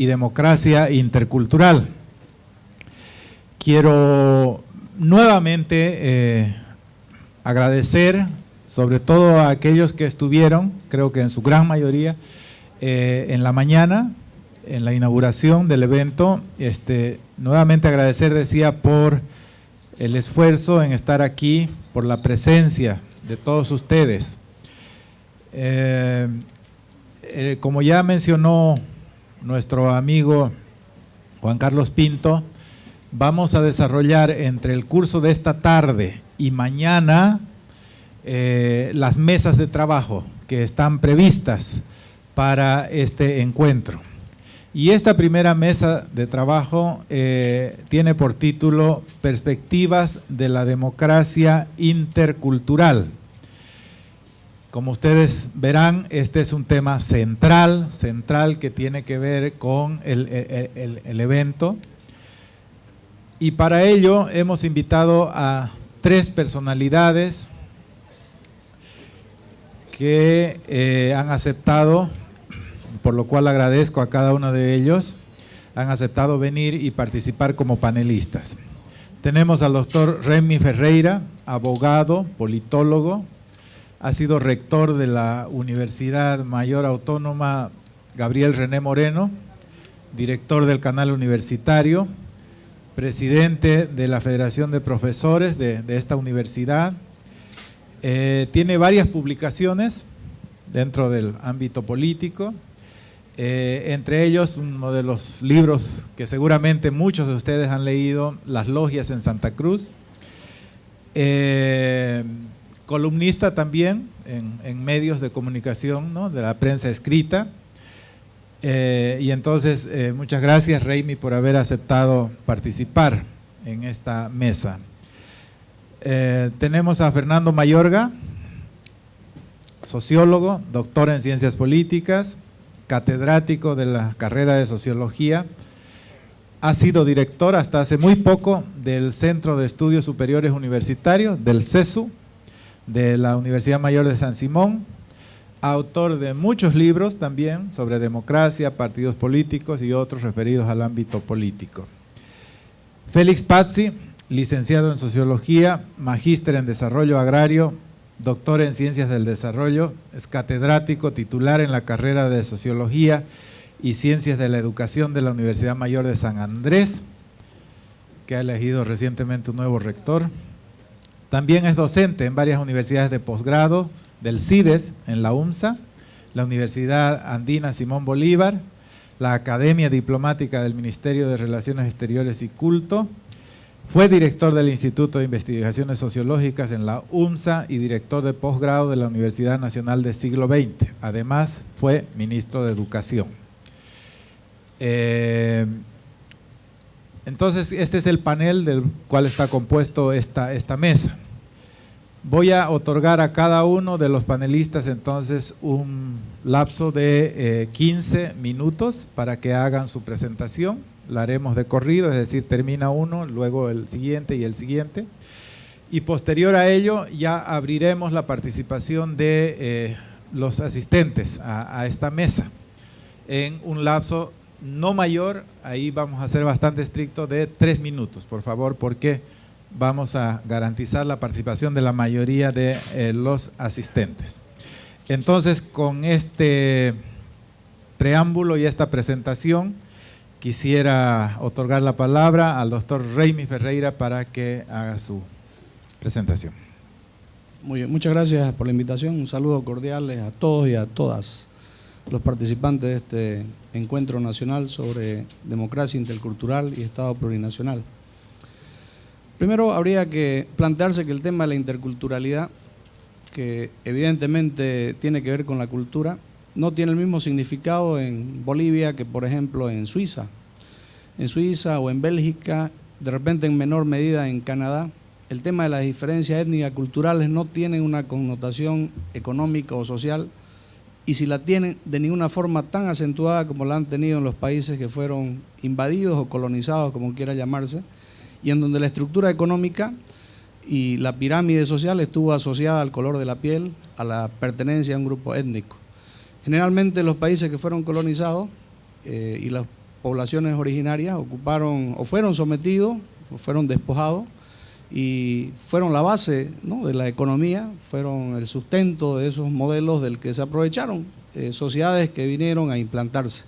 y democracia intercultural. Quiero nuevamente agradecer sobre todo a aquellos que estuvieron, creo que en su gran mayoría, en la mañana, en la inauguración del evento. Nuevamente agradecer, decía, por el esfuerzo en estar aquí, por la presencia de todos ustedes. Como ya mencionó nuestro amigo Juan Carlos Pinto, vamos a desarrollar entre el curso de esta tarde y mañana las mesas de trabajo que están previstas para este encuentro. Y esta primera mesa de trabajo tiene por título Perspectivas de la democracia intercultural. Como ustedes verán, este es un tema central que tiene que ver con el evento. Y para ello hemos invitado a 3 personalidades que han aceptado, por lo cual agradezco a cada uno de ellos, han aceptado venir y participar como panelistas. Tenemos al doctor Remy Ferreira, abogado, politólogo, ha sido rector de la Universidad Mayor Autónoma Gabriel René Moreno, director del Canal Universitario, presidente de la Federación de Profesores de esta universidad. Tiene varias publicaciones dentro del ámbito político, entre ellos uno de los libros que seguramente muchos de ustedes han leído, Las Logias en Santa Cruz. Columnista también en medios de comunicación, ¿no?, de la prensa escrita. Y entonces, muchas gracias, Remy, por haber aceptado participar en esta mesa. Tenemos a Fernando Mayorga, sociólogo, doctor en ciencias políticas, catedrático de la carrera de sociología. Ha sido director hasta hace muy poco del Centro de Estudios Superiores Universitarios, del CESU, de la Universidad Mayor de San Simón. Autor de muchos libros también sobre democracia, partidos políticos y otros referidos al ámbito político. Félix Pazzi, licenciado en Sociología, magíster en Desarrollo Agrario, doctor en Ciencias del Desarrollo, es catedrático titular en la carrera de Sociología y Ciencias de la Educación de la Universidad Mayor de San Andrés, que ha elegido recientemente un nuevo rector. También es docente en varias universidades de posgrado, del CIDES en la UMSA, la Universidad Andina Simón Bolívar, la Academia Diplomática del Ministerio de Relaciones Exteriores y Culto. Fue director del Instituto de Investigaciones Sociológicas en la UMSA y director de posgrado de la Universidad Nacional del Siglo XX. Además, fue ministro de Educación. Entonces, este es el panel del cual está compuesto esta mesa. Voy a otorgar a cada uno de los panelistas entonces un lapso de 15 minutos para que hagan su presentación. La haremos de corrido, es decir, termina uno, luego el siguiente y el siguiente. Y posterior a ello ya abriremos la participación de los asistentes a esta mesa en un lapso no mayor, ahí vamos a ser bastante estrictos, de 3 minutos, por favor, porque vamos a garantizar la participación de la mayoría de los asistentes. Entonces, con este preámbulo y esta presentación, quisiera otorgar la palabra al doctor Remy Ferreira para que haga su presentación. Muy bien, muchas gracias por la invitación. Un saludo cordial a todos y a todas los participantes de este encuentro nacional sobre democracia intercultural y Estado plurinacional. Primero habría que plantearse que el tema de la interculturalidad, que evidentemente tiene que ver con la cultura, no tiene el mismo significado en Bolivia que, por ejemplo, en Suiza. En Suiza o en Bélgica, de repente en menor medida en Canadá, el tema de las diferencias étnicas culturales no tiene una connotación económica o social, y si la tienen, de ninguna forma tan acentuada como la han tenido en los países que fueron invadidos o colonizados, como quiera llamarse, y en donde la estructura económica y la pirámide social estuvo asociada al color de la piel, a la pertenencia a un grupo étnico. Generalmente los países que fueron colonizados y los poblaciones originarias ocuparon o fueron sometidos o fueron despojados y fueron la base, ¿no?, de la economía, fueron el sustento de esos modelos del que se aprovecharon sociedades que vinieron a implantarse.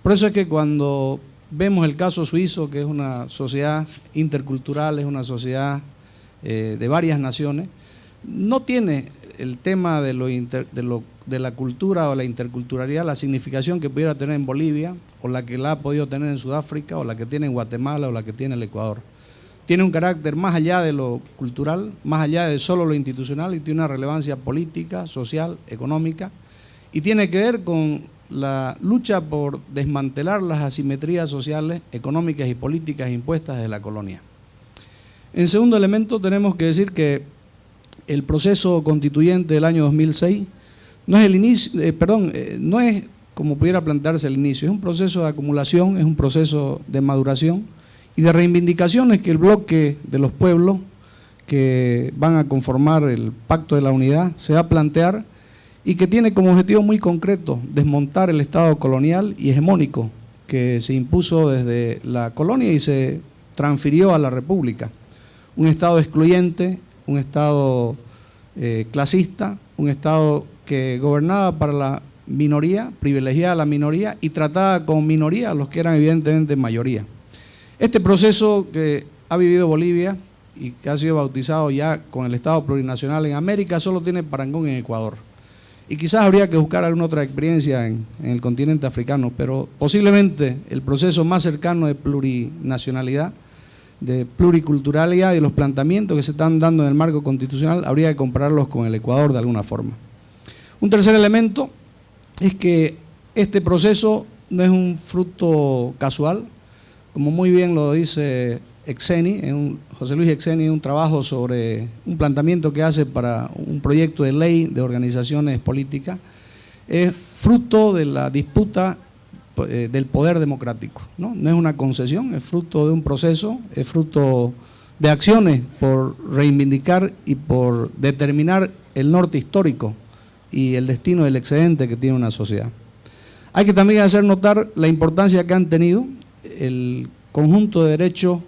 Por eso es que cuando vemos el caso suizo, que es una sociedad intercultural, es una sociedad de varias naciones, no tiene el tema de la cultura o la interculturalidad la significación que pudiera tener en Bolivia, o la que la ha podido tener en Sudáfrica, o la que tiene en Guatemala, o la que tiene en el Ecuador. Tiene un carácter más allá de lo cultural, más allá de solo lo institucional, y tiene una relevancia política, social, económica, y tiene que ver con la lucha por desmantelar las asimetrías sociales, económicas y políticas impuestas desde la colonia. En segundo elemento, tenemos que decir que el proceso constituyente del año 2006 no es el inicio, no es como pudiera plantearse el inicio, es un proceso de acumulación, es un proceso de maduración y de reivindicaciones que el bloque de los pueblos que van a conformar el Pacto de la Unidad se va a plantear, y que tiene como objetivo muy concreto desmontar el Estado colonial y hegemónico que se impuso desde la colonia y se transfirió a la República. Un Estado excluyente, un Estado clasista, un Estado que gobernaba para la minoría, privilegiaba a la minoría y trataba como minoría a los que eran evidentemente mayoría. Este proceso que ha vivido Bolivia y que ha sido bautizado ya con el Estado plurinacional en América solo tiene parangón en Ecuador. Y quizás habría que buscar alguna otra experiencia en el continente africano, pero posiblemente el proceso más cercano de plurinacionalidad, de pluriculturalidad y los planteamientos que se están dando en el marco constitucional, habría que compararlos con el Ecuador de alguna forma. Un tercer elemento es que este proceso no es un fruto casual, como muy bien lo dice Exeni, José Luis Exeni, un trabajo sobre un planteamiento que hace para un proyecto de ley de organizaciones políticas, es fruto de la disputa del poder democrático, ¿no? No es una concesión, es fruto de un proceso, es fruto de acciones por reivindicar y por determinar el norte histórico y el destino del excedente que tiene una sociedad. Hay que también hacer notar la importancia que han tenido el conjunto de derechos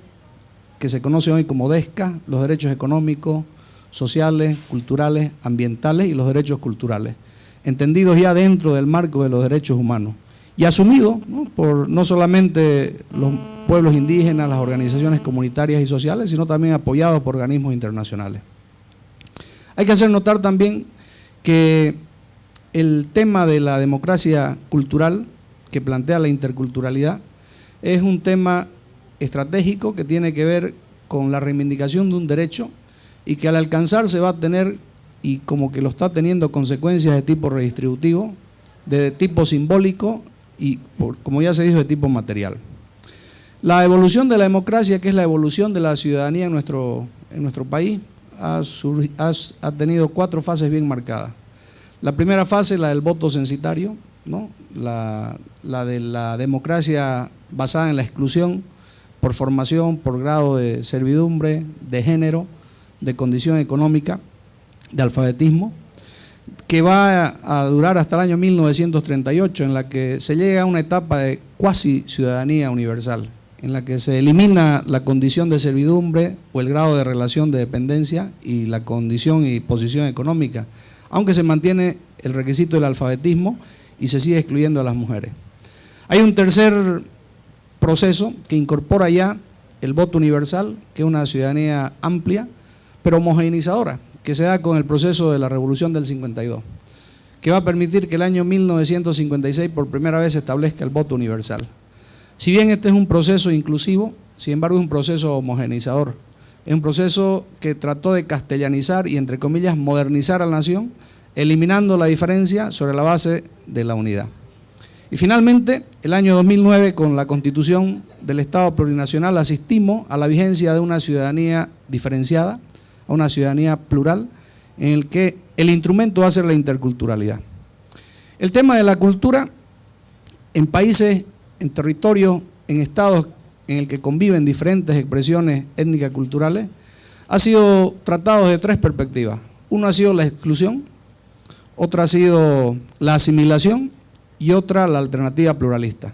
que se conoce hoy como DESCA, los derechos económicos, sociales, culturales, ambientales y los derechos culturales, entendidos ya dentro del marco de los derechos humanos y asumidos, ¿no?, por no solamente los pueblos indígenas, las organizaciones comunitarias y sociales, sino también apoyados por organismos internacionales. Hay que hacer notar también que el tema de la democracia cultural que plantea la interculturalidad es un tema estratégico que tiene que ver con la reivindicación de un derecho y que al alcanzarse va a tener, y como que lo está teniendo, consecuencias de tipo redistributivo, de tipo simbólico y, como ya se dijo, de tipo material. La evolución de la democracia, que es la evolución de la ciudadanía en nuestro país, ha tenido 4 fases bien marcadas. La primera fase, la del voto censitario, ¿no?, la de la democracia basada en la exclusión por formación, por grado de servidumbre, de género, de condición económica, de alfabetismo, que va a durar hasta el año 1938, en la que se llega a una etapa de cuasi ciudadanía universal, en la que se elimina la condición de servidumbre o el grado de relación de dependencia y la condición y posición económica, aunque se mantiene el requisito del alfabetismo y se sigue excluyendo a las mujeres. Hay un tercer proceso que incorpora ya el voto universal, que es una ciudadanía amplia, pero homogeneizadora, que se da con el proceso de la Revolución del 52, que va a permitir que el año 1956 por primera vez se establezca el voto universal. Si bien este es un proceso inclusivo, sin embargo es un proceso homogeneizador, es un proceso que trató de castellanizar y, entre comillas, modernizar a la nación, eliminando la diferencia sobre la base de la unidad. Y finalmente, el año 2009, con la Constitución del Estado Plurinacional, asistimos a la vigencia de una ciudadanía diferenciada, a una ciudadanía plural, en el que el instrumento va a ser la interculturalidad. El tema de la cultura, en países, en territorios, en estados en el que conviven diferentes expresiones étnicas culturales, ha sido tratado desde 3 perspectivas. Uno ha sido la exclusión, otra ha sido la asimilación y otra la alternativa pluralista.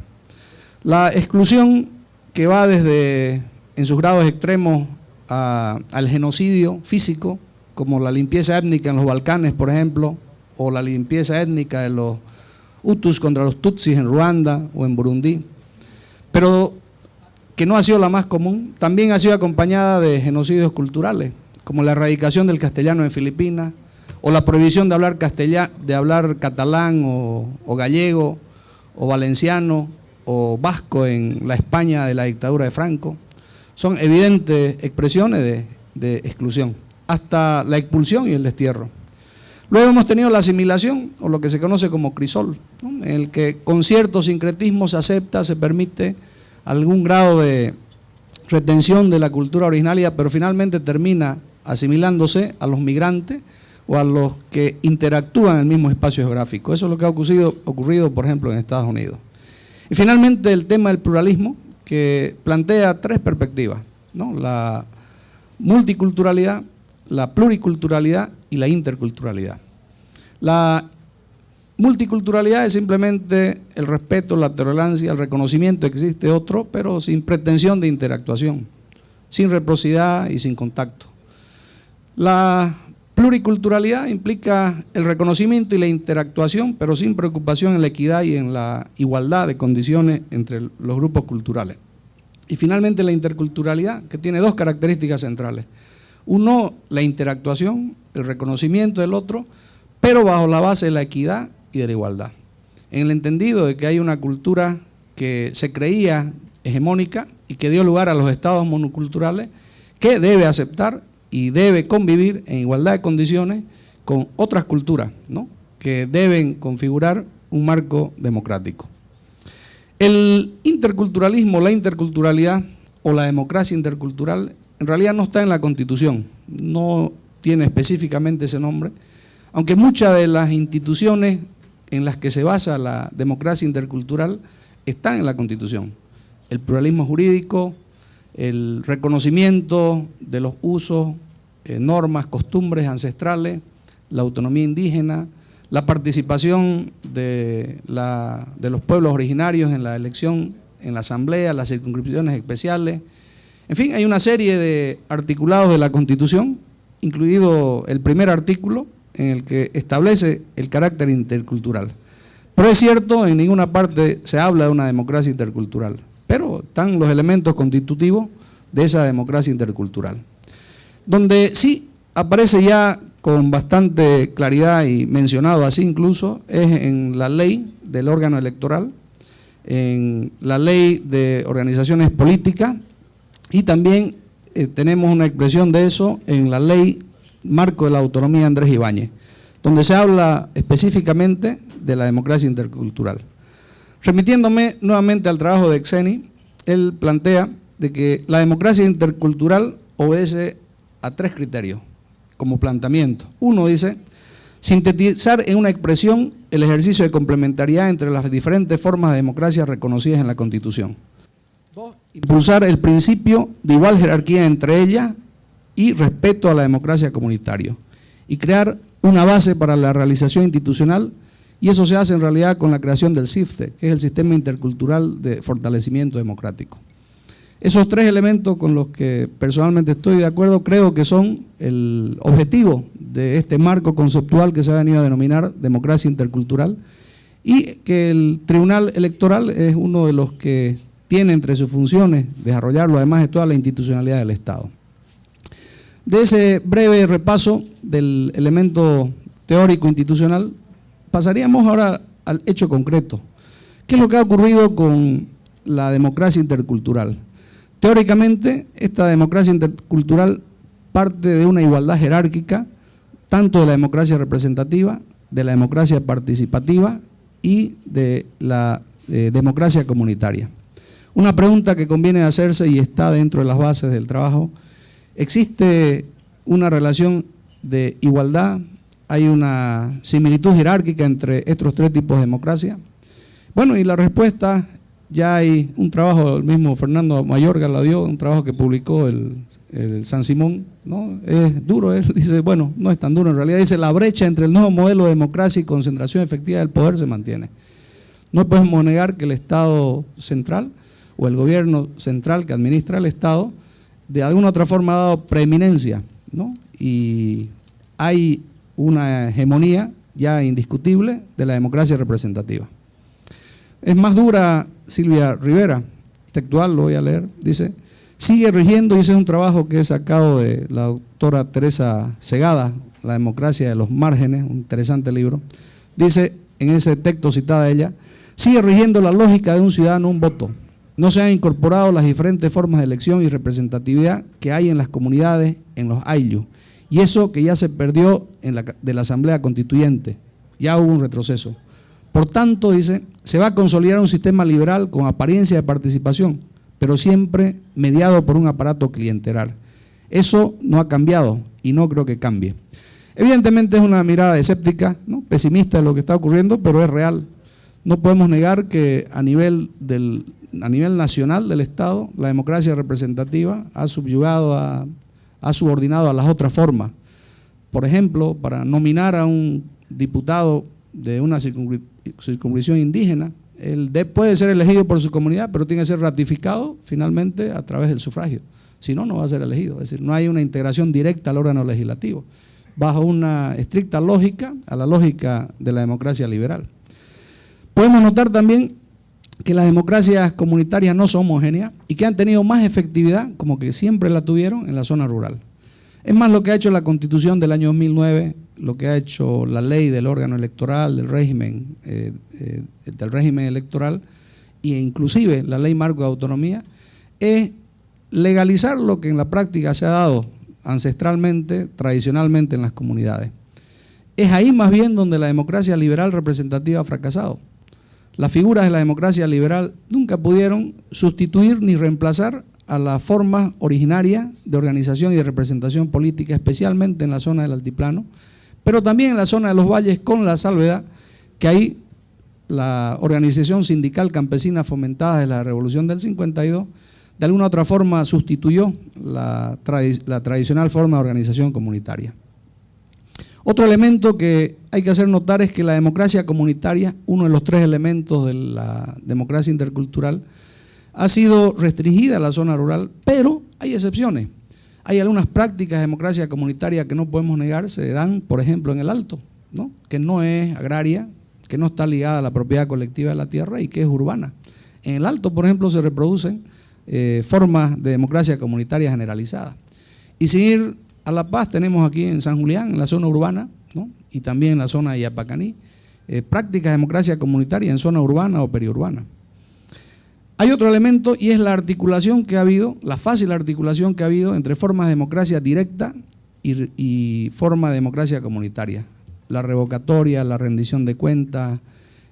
La exclusión que va desde, en sus grados extremos, al genocidio físico, como la limpieza étnica en los Balcanes, por ejemplo, o la limpieza étnica de los Hutus contra los Tutsis en Ruanda o en Burundi, pero que no ha sido la más común, también ha sido acompañada de genocidios culturales, como la erradicación del castellano en Filipinas, o la prohibición de hablar catalán o gallego, o valenciano, o vasco en la España de la dictadura de Franco. Son evidentes expresiones de exclusión, hasta la expulsión y el destierro. Luego hemos tenido la asimilación, o lo que se conoce como crisol, ¿no?, en el que con cierto sincretismo se acepta, se permite algún grado de retención de la cultura originaria, pero finalmente termina asimilándose a los migrantes o a los que interactúan en el mismo espacio geográfico. Eso es lo que ha ocurrido, por ejemplo, en Estados Unidos. Y finalmente el tema del pluralismo, que plantea tres perspectivas, ¿no?, la multiculturalidad, la pluriculturalidad y la interculturalidad. La multiculturalidad es simplemente el respeto, la tolerancia, el reconocimiento de que existe otro, pero sin pretensión de interactuación, sin reciprocidad y sin contacto. La pluriculturalidad implica el reconocimiento y la interactuación, pero sin preocupación en la equidad y en la igualdad de condiciones entre los grupos culturales. Y finalmente la interculturalidad, que tiene dos características centrales. Uno, la interactuación, el reconocimiento del otro, pero bajo la base de la equidad y de la igualdad. En el entendido de que hay una cultura que se creía hegemónica y que dio lugar a los estados monoculturales, que debe aceptar y debe convivir en igualdad de condiciones con otras culturas, ¿no?, que deben configurar un marco democrático. El interculturalismo, la interculturalidad o la democracia intercultural en realidad no está en la Constitución, no tiene específicamente ese nombre, aunque muchas de las instituciones en las que se basa la democracia intercultural están en la Constitución. El pluralismo jurídico, el reconocimiento de los usos, normas, costumbres ancestrales, la autonomía indígena, la participación de los pueblos originarios en la elección, en la asamblea, las circunscripciones especiales. En fin, hay una serie de articulados de la Constitución, incluido el primer artículo, en el que establece el carácter intercultural. Pero es cierto, en ninguna parte se habla de una democracia intercultural, pero están los elementos constitutivos de esa democracia intercultural. Donde sí aparece ya con bastante claridad y mencionado así incluso, es en la ley del órgano electoral, en la ley de organizaciones políticas, y también tenemos una expresión de eso en la ley marco de la autonomía Andrés Ibáñez, donde se habla específicamente de la democracia intercultural. Remitiéndome nuevamente al trabajo de Xeni, él plantea de que la democracia intercultural obedece a tres criterios como planteamiento. Uno dice, sintetizar en una expresión el ejercicio de complementariedad entre las diferentes formas de democracia reconocidas en la Constitución. Dos, impulsar el principio de igual jerarquía entre ellas y respeto a la democracia comunitaria, y crear una base para la realización institucional, y eso se hace en realidad con la creación del CIFTE, que es el Sistema Intercultural de Fortalecimiento Democrático. Esos tres elementos con los que personalmente estoy de acuerdo, creo que son el objetivo de este marco conceptual que se ha venido a denominar democracia intercultural, y que el Tribunal Electoral es uno de los que tiene entre sus funciones desarrollarlo, además de toda la institucionalidad del Estado. De ese breve repaso del elemento teórico institucional, pasaríamos ahora al hecho concreto. ¿Qué es lo que ha ocurrido con la democracia intercultural? Teóricamente, esta democracia intercultural parte de una igualdad jerárquica, tanto de la democracia representativa, de la democracia participativa y de la democracia comunitaria. Una pregunta que conviene hacerse y está dentro de las bases del trabajo: ¿existe una relación de igualdad? ¿Hay una similitud jerárquica entre estos tres tipos de democracia? Bueno, y la respuesta, ya hay un trabajo, el mismo Fernando Mayorga la dio, un trabajo que publicó el San Simón, ¿no? Es duro, él dice, bueno, no es tan duro en realidad, dice: la brecha entre el nuevo modelo de democracia y concentración efectiva del poder se mantiene. No podemos negar que el Estado central o el gobierno central que administra el Estado de alguna u otra forma ha dado preeminencia, ¿no? Y hay una hegemonía ya indiscutible de la democracia representativa. Es más dura Silvia Rivera, textual, lo voy a leer, dice: sigue rigiendo, y ese es un trabajo que he sacado de la doctora Teresa Segada, La democracia de los márgenes, un interesante libro. Dice en ese texto citada ella: sigue rigiendo la lógica de un ciudadano un voto. No se han incorporado las diferentes formas de elección y representatividad que hay en las comunidades, en los aylus. Y eso que ya se perdió de la Asamblea Constituyente, ya hubo un retroceso. Por tanto, dice, se va a consolidar un sistema liberal con apariencia de participación, pero siempre mediado por un aparato clientelar. Eso no ha cambiado y no creo que cambie. Evidentemente es una mirada escéptica, ¿no?, pesimista de lo que está ocurriendo, pero es real. No podemos negar que a nivel nacional del Estado, la democracia representativa ha subyugado, ha subordinado a las otras formas. Por ejemplo, para nominar a un diputado de una circunscripción indígena, él puede ser elegido por su comunidad, pero tiene que ser ratificado finalmente a través del sufragio. Si no, no va a ser elegido. Es decir, no hay una integración directa al órgano legislativo, bajo una estricta lógica, a la lógica de la democracia liberal. Podemos notar también que las democracias comunitarias no son homogéneas y que han tenido más efectividad, como que siempre la tuvieron, en la zona rural. Es más lo que ha hecho la Constitución del año 2009, lo que ha hecho la ley del órgano electoral, del régimen electoral, e inclusive la ley marco de autonomía, es legalizar lo que en la práctica se ha dado ancestralmente, tradicionalmente en las comunidades. Es ahí más bien donde la democracia liberal representativa ha fracasado. Las figuras de la democracia liberal nunca pudieron sustituir ni reemplazar a las formas originarias de organización y de representación política, especialmente en la zona del altiplano, pero también en la zona de los valles, con la salvedad que ahí la organización sindical campesina fomentada desde la Revolución del 52, de alguna u otra forma sustituyó la tradicional forma de organización comunitaria. Otro elemento que hay que hacer notar es que la democracia comunitaria, uno de los tres elementos de la democracia intercultural, ha sido restringida a la zona rural, pero hay excepciones. Hay algunas prácticas de democracia comunitaria que no podemos negar, se dan, por ejemplo, en el Alto, ¿no?, que no es agraria, que no está ligada a la propiedad colectiva de la tierra y que es urbana. En el Alto, por ejemplo, se reproducen formas de democracia comunitaria generalizada. Y sin ir a La Paz, tenemos aquí en San Julián, en la zona urbana, ¿no?, y también en la zona de Yapacaní, prácticas de democracia comunitaria en zona urbana o periurbana. Hay otro elemento y es la articulación que ha habido, la fácil articulación que ha habido entre formas de democracia directa y forma de democracia comunitaria. La revocatoria, la rendición de cuentas,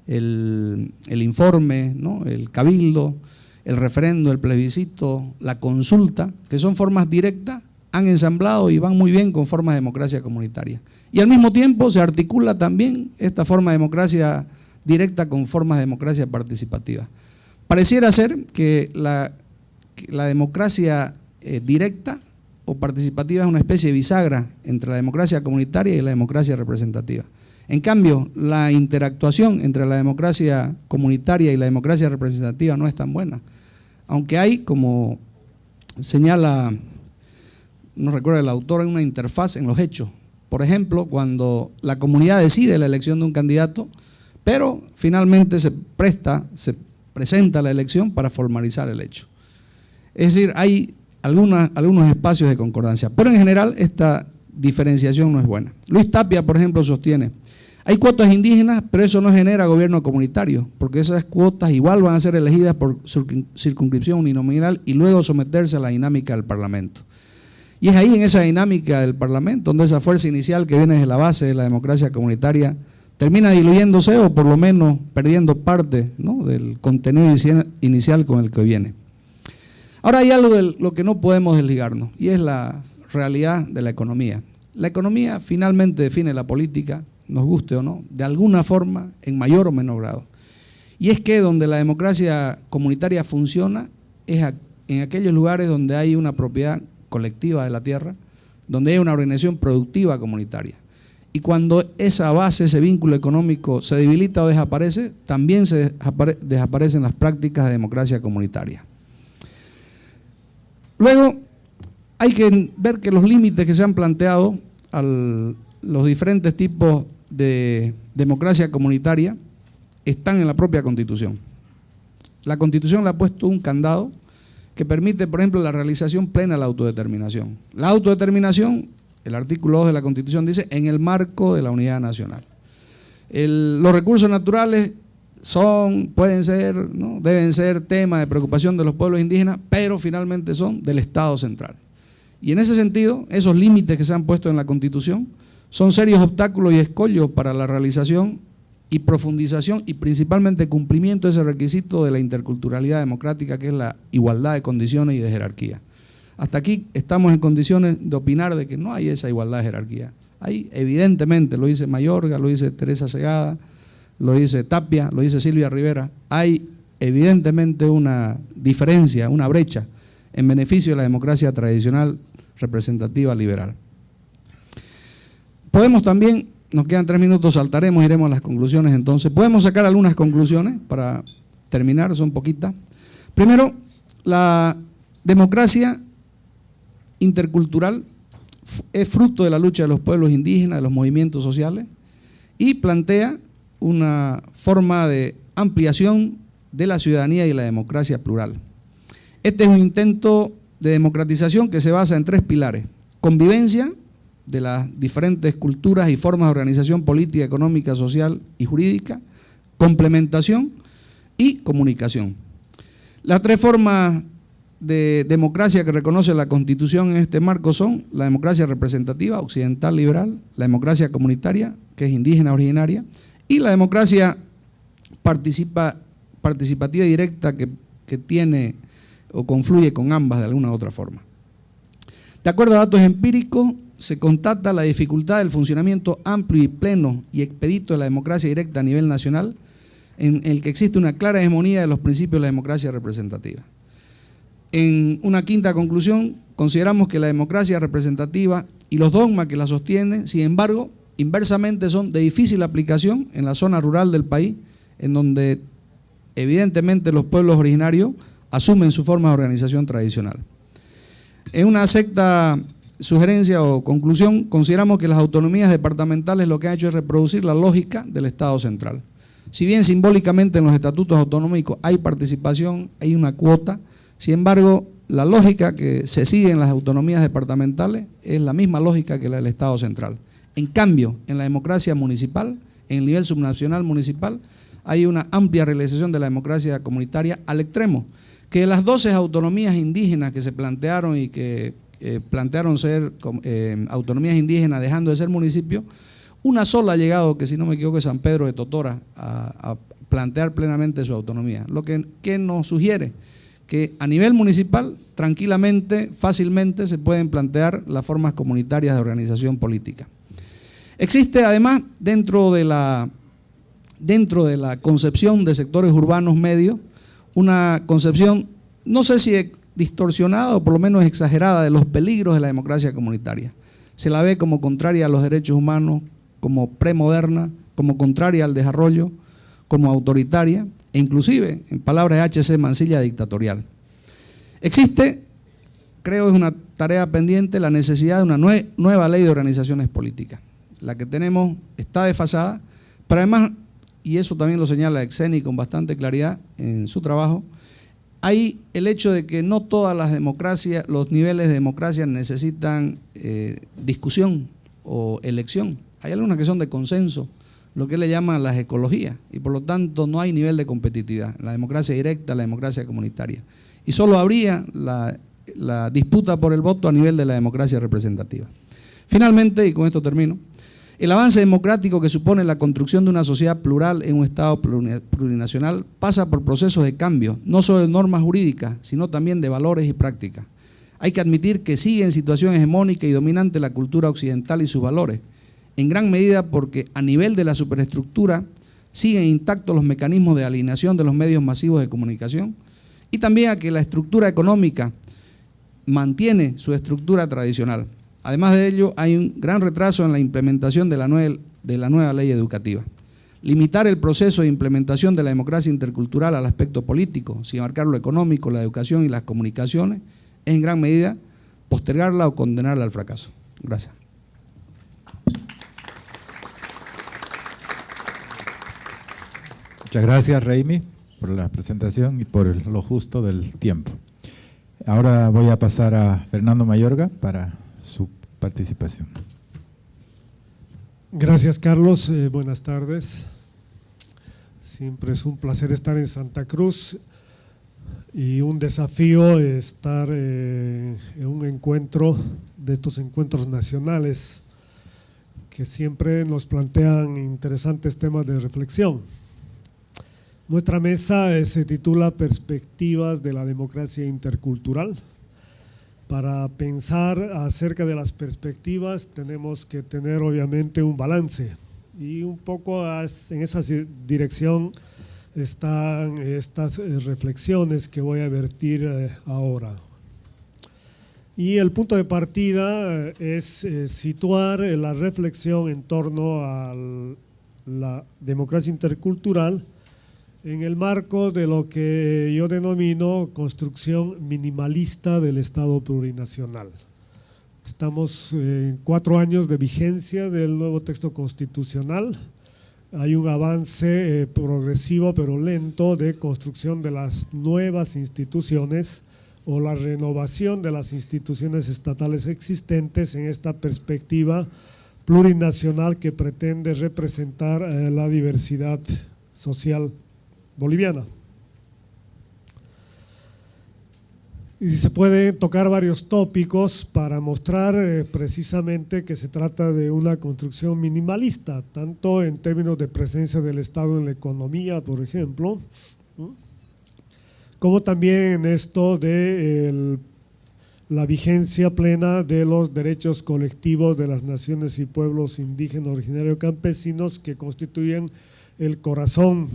el informe, ¿no?, el cabildo, el referendo, el plebiscito, la consulta, que son formas directas, han ensamblado y van muy bien con formas de democracia comunitaria. Y al mismo tiempo se articula también esta forma de democracia directa con formas de democracia participativa. Pareciera ser que la democracia directa o participativa es una especie de bisagra entre la democracia comunitaria y la democracia representativa. En cambio, la interactuación entre la democracia comunitaria y la democracia representativa no es tan buena. Aunque hay, como señala, no recuerdo el autor, una interfaz en los hechos. Por ejemplo, cuando la comunidad decide la elección de un candidato, pero finalmente se presenta la elección para formalizar el hecho. Es decir, hay algunos espacios de concordancia, pero en general esta diferenciación no es buena. Luis Tapia, por ejemplo, sostiene: hay cuotas indígenas, pero eso no genera gobierno comunitario, porque esas cuotas igual van a ser elegidas por circunscripción uninominal y luego someterse a la dinámica del Parlamento. Y es ahí, en esa dinámica del Parlamento, donde esa fuerza inicial que viene desde la base de la democracia comunitaria termina diluyéndose o por lo menos perdiendo parte, ¿no?, del contenido inicial con el que viene. Ahora hay algo de lo que no podemos desligarnos, y es la realidad de la economía. La economía finalmente define la política, nos guste o no, de alguna forma, en mayor o menor grado. Y es que donde la democracia comunitaria funciona es en aquellos lugares donde hay una propiedad colectiva de la tierra, donde hay una organización productiva comunitaria. y cuando esa base, ese vínculo económico se debilita o desaparece, también se desaparecen las prácticas de democracia comunitaria. Luego, hay que ver que los límites que se han planteado a los diferentes tipos de democracia comunitaria están en la propia Constitución. La Constitución le ha puesto un candado que permite, por ejemplo, la realización plena de la autodeterminación. La autodeterminación, el artículo 2 de la Constitución dice, en el marco de la unidad nacional. Los recursos naturales pueden ser, ¿no?, deben ser tema de preocupación de los pueblos indígenas, pero finalmente son del Estado central. Y en ese sentido, esos límites que se han puesto en la Constitución son serios obstáculos y escollos para la realización y profundización y principalmente cumplimiento de ese requisito de la interculturalidad democrática, que es la igualdad de condiciones y de jerarquía. Hasta aquí estamos en condiciones de opinar de que no hay esa igualdad de jerarquía. Hay, evidentemente, lo dice Mayorga, lo dice Teresa Segada, lo dice Tapia, lo dice Silvia Rivera, hay evidentemente una diferencia, una brecha en beneficio de la democracia tradicional, representativa, liberal. Podemos también, nos quedan 3 minutos, saltaremos, iremos a las conclusiones entonces. Podemos sacar algunas conclusiones para terminar, son poquitas. Primero, la democracia intercultural es fruto de la lucha de los pueblos indígenas, de los movimientos sociales, y plantea una forma de ampliación de la ciudadanía y la democracia plural. Este es un intento de democratización que se basa en 3 pilares: convivencia de las diferentes culturas y formas de organización política, económica, social y jurídica, complementación y comunicación. Las 3 formas de democracia que reconoce la Constitución en este marco son la democracia representativa, occidental, liberal, la democracia comunitaria, que es indígena originaria, y la democracia participativa y directa que tiene o confluye con ambas de alguna u otra forma. De acuerdo a datos empíricos, se constata la dificultad del funcionamiento amplio y pleno y expedito de la democracia directa a nivel nacional, en el que existe una clara hegemonía de los principios de la democracia representativa. En una quinta conclusión, consideramos que la democracia representativa y los dogmas que la sostienen, sin embargo, inversamente son de difícil aplicación en la zona rural del país, en donde evidentemente los pueblos originarios asumen su forma de organización tradicional. En una sexta sugerencia o conclusión, consideramos que las autonomías departamentales lo que han hecho es reproducir la lógica del Estado central. Si bien simbólicamente en los estatutos autonómicos hay participación, hay una cuota, sin embargo, la lógica que se sigue en las autonomías departamentales es la misma lógica que la del Estado central. En cambio, en la democracia municipal, en el nivel subnacional municipal, hay una amplia realización de la democracia comunitaria al extremo, que de las 12 autonomías indígenas que se plantearon y que plantearon ser autonomías indígenas dejando de ser municipios, una sola ha llegado, que si no me equivoco es San Pedro de Totora, a plantear plenamente su autonomía. Lo que nos sugiere que a nivel municipal, tranquilamente, fácilmente se pueden plantear las formas comunitarias de organización política. Existe además dentro de la concepción de sectores urbanos medios, una concepción, no sé si distorsionada o por lo menos exagerada, de los peligros de la democracia comunitaria. Se la ve como contraria a los derechos humanos, como premoderna, como contraria al desarrollo, como autoritaria e inclusive, en palabras de H.C. Mansilla, dictatorial. Existe, creo es una tarea pendiente, la necesidad de una nueva ley de organizaciones políticas. La que tenemos está desfasada, pero además, y eso también lo señala Exeni con bastante claridad en su trabajo, hay el hecho de que no todas las democracias, los niveles de democracia necesitan discusión o elección. Hay algunas que son de consenso, lo que le llaman las ecologías, y por lo tanto no hay nivel de competitividad. La democracia directa, la democracia comunitaria. Y solo habría la disputa por el voto a nivel de la democracia representativa. Finalmente, y con esto termino, el avance democrático que supone la construcción de una sociedad plural en un Estado plurinacional pasa por procesos de cambio, no solo de normas jurídicas, sino también de valores y prácticas. Hay que admitir que sigue en situación hegemónica y dominante la cultura occidental y sus valores, en gran medida porque a nivel de la superestructura siguen intactos los mecanismos de alineación de los medios masivos de comunicación y también a que la estructura económica mantiene su estructura tradicional. Además de ello, hay un gran retraso en la implementación de la nueva ley educativa. Limitar el proceso de implementación de la democracia intercultural al aspecto político, sin abarcar lo económico, la educación y las comunicaciones, es en gran medida postergarla o condenarla al fracaso. Gracias. Muchas gracias, Raimi, por la presentación y por lo justo del tiempo. Ahora voy a pasar a Fernando Mayorga para su participación. Gracias, Carlos. Buenas tardes. Siempre es un placer estar en Santa Cruz y un desafío estar en un encuentro de estos encuentros nacionales que siempre nos plantean interesantes temas de reflexión. Nuestra mesa se titula Perspectivas de la democracia intercultural. Para pensar acerca de las perspectivas tenemos que tener obviamente un balance y un poco en esa dirección están estas reflexiones que voy a vertir ahora. Y el punto de partida es situar la reflexión en torno a la democracia intercultural en el marco de lo que yo denomino construcción minimalista del Estado plurinacional. Estamos en 4 años de vigencia del nuevo texto constitucional. Hay un avance progresivo pero lento de construcción de las nuevas instituciones o la renovación de las instituciones estatales existentes en esta perspectiva plurinacional que pretende representar la diversidad social boliviana. Y se pueden tocar varios tópicos para mostrar precisamente que se trata de una construcción minimalista, tanto en términos de presencia del Estado en la economía, por ejemplo, como también en esto de la vigencia plena de los derechos colectivos de las naciones y pueblos indígenas originarios campesinos que constituyen el corazón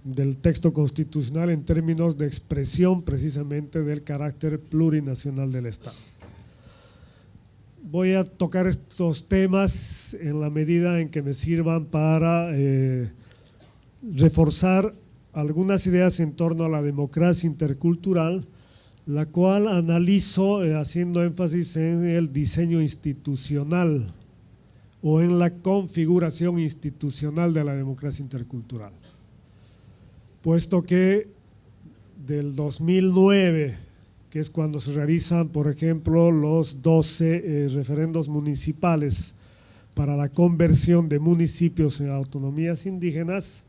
del texto constitucional en términos de expresión precisamente del carácter plurinacional del Estado. Voy a tocar estos temas en la medida en que me sirvan para reforzar algunas ideas en torno a la democracia intercultural, la cual analizo haciendo énfasis en el diseño institucional o en la configuración institucional de la democracia intercultural. Puesto que del 2009, que es cuando se realizan, por ejemplo, los 12 referendos municipales para la conversión de municipios en autonomías indígenas,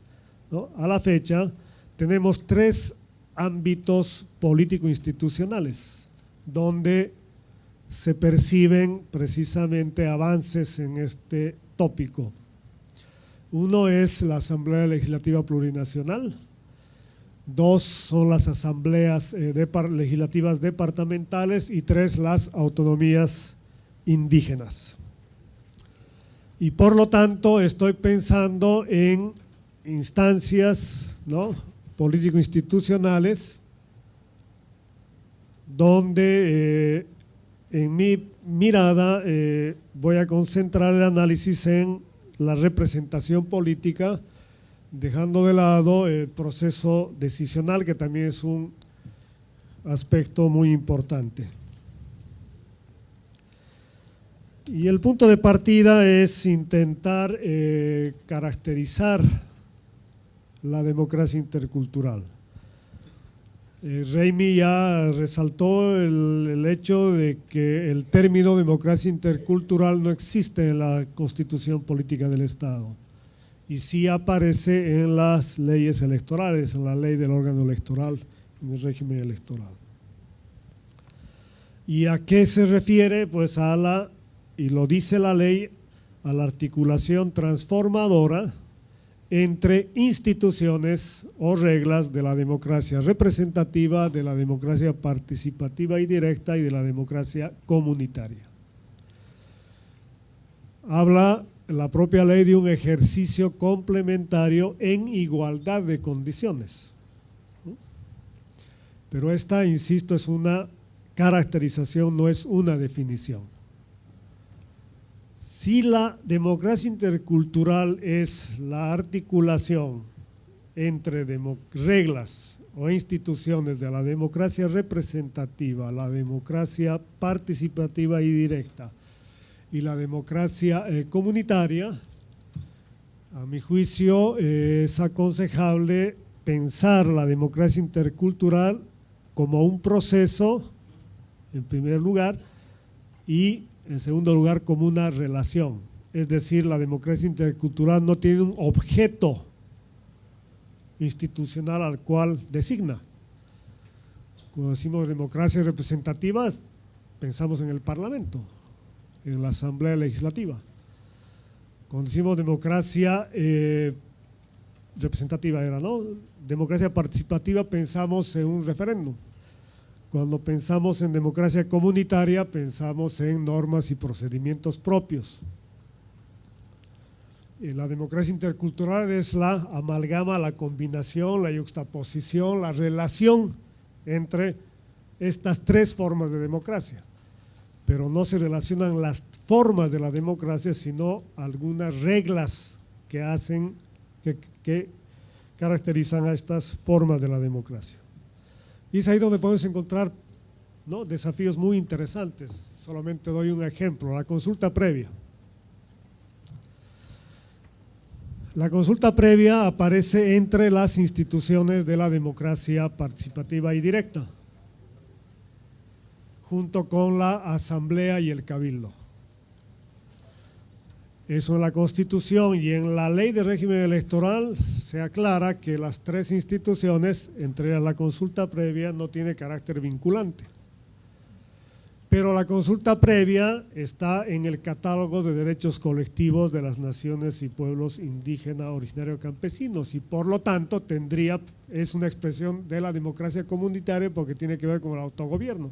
¿no? A la fecha tenemos 3 ámbitos político-institucionales donde se perciben precisamente avances en este tópico. Uno es la Asamblea Legislativa Plurinacional, 2 son las asambleas legislativas departamentales y 3 las autonomías indígenas. Y por lo tanto estoy pensando en instancias, ¿no?, político-institucionales donde en mi mirada voy a concentrar el análisis en la representación política, dejando de lado el proceso decisional, que también es un aspecto muy importante. Y el punto de partida es intentar caracterizar la democracia intercultural. Raimi ya resaltó el hecho de que el término democracia intercultural no existe en la Constitución Política del Estado y sí aparece en las leyes electorales, en la ley del órgano electoral, en el régimen electoral. ¿Y a qué se refiere? Pues a la, y lo dice la ley, a la articulación transformadora entre instituciones o reglas de la democracia representativa, de la democracia participativa y directa y de la democracia comunitaria. Habla la propia ley de un ejercicio complementario en igualdad de condiciones. Pero esta, insisto, es una caracterización, no es una definición. Si la democracia intercultural es la articulación entre reglas o instituciones de la democracia representativa, la democracia participativa y directa y la democracia comunitaria, a mi juicio es aconsejable pensar la democracia intercultural como un proceso, en primer lugar, y en segundo lugar como una relación. Es decir, la democracia intercultural no tiene un objeto institucional al cual designa. Cuando decimos democracia representativa, pensamos en el Parlamento, en la Asamblea Legislativa. Cuando decimos democracia representativa ¿no? Democracia participativa, pensamos en un referéndum. Cuando pensamos en democracia comunitaria, pensamos en normas y procedimientos propios. La democracia intercultural es la amalgama, la combinación, la yuxtaposición, la relación entre estas tres formas de democracia. Pero no se relacionan las formas de la democracia, sino algunas reglas que hacen, que caracterizan a estas formas de la democracia. Y es ahí donde podemos encontrar, ¿no?, desafíos muy interesantes. Solamente doy un ejemplo, la consulta previa. La consulta previa aparece entre las instituciones de la democracia participativa y directa, junto con la asamblea y el cabildo. Eso en la Constitución y en la Ley de Régimen Electoral se aclara que las tres instituciones, entre ellas la consulta previa, no tiene carácter vinculante. Pero la consulta previa está en el catálogo de derechos colectivos de las naciones y pueblos indígenas, originarios, campesinos, y por lo tanto es una expresión de la democracia comunitaria porque tiene que ver con el autogobierno.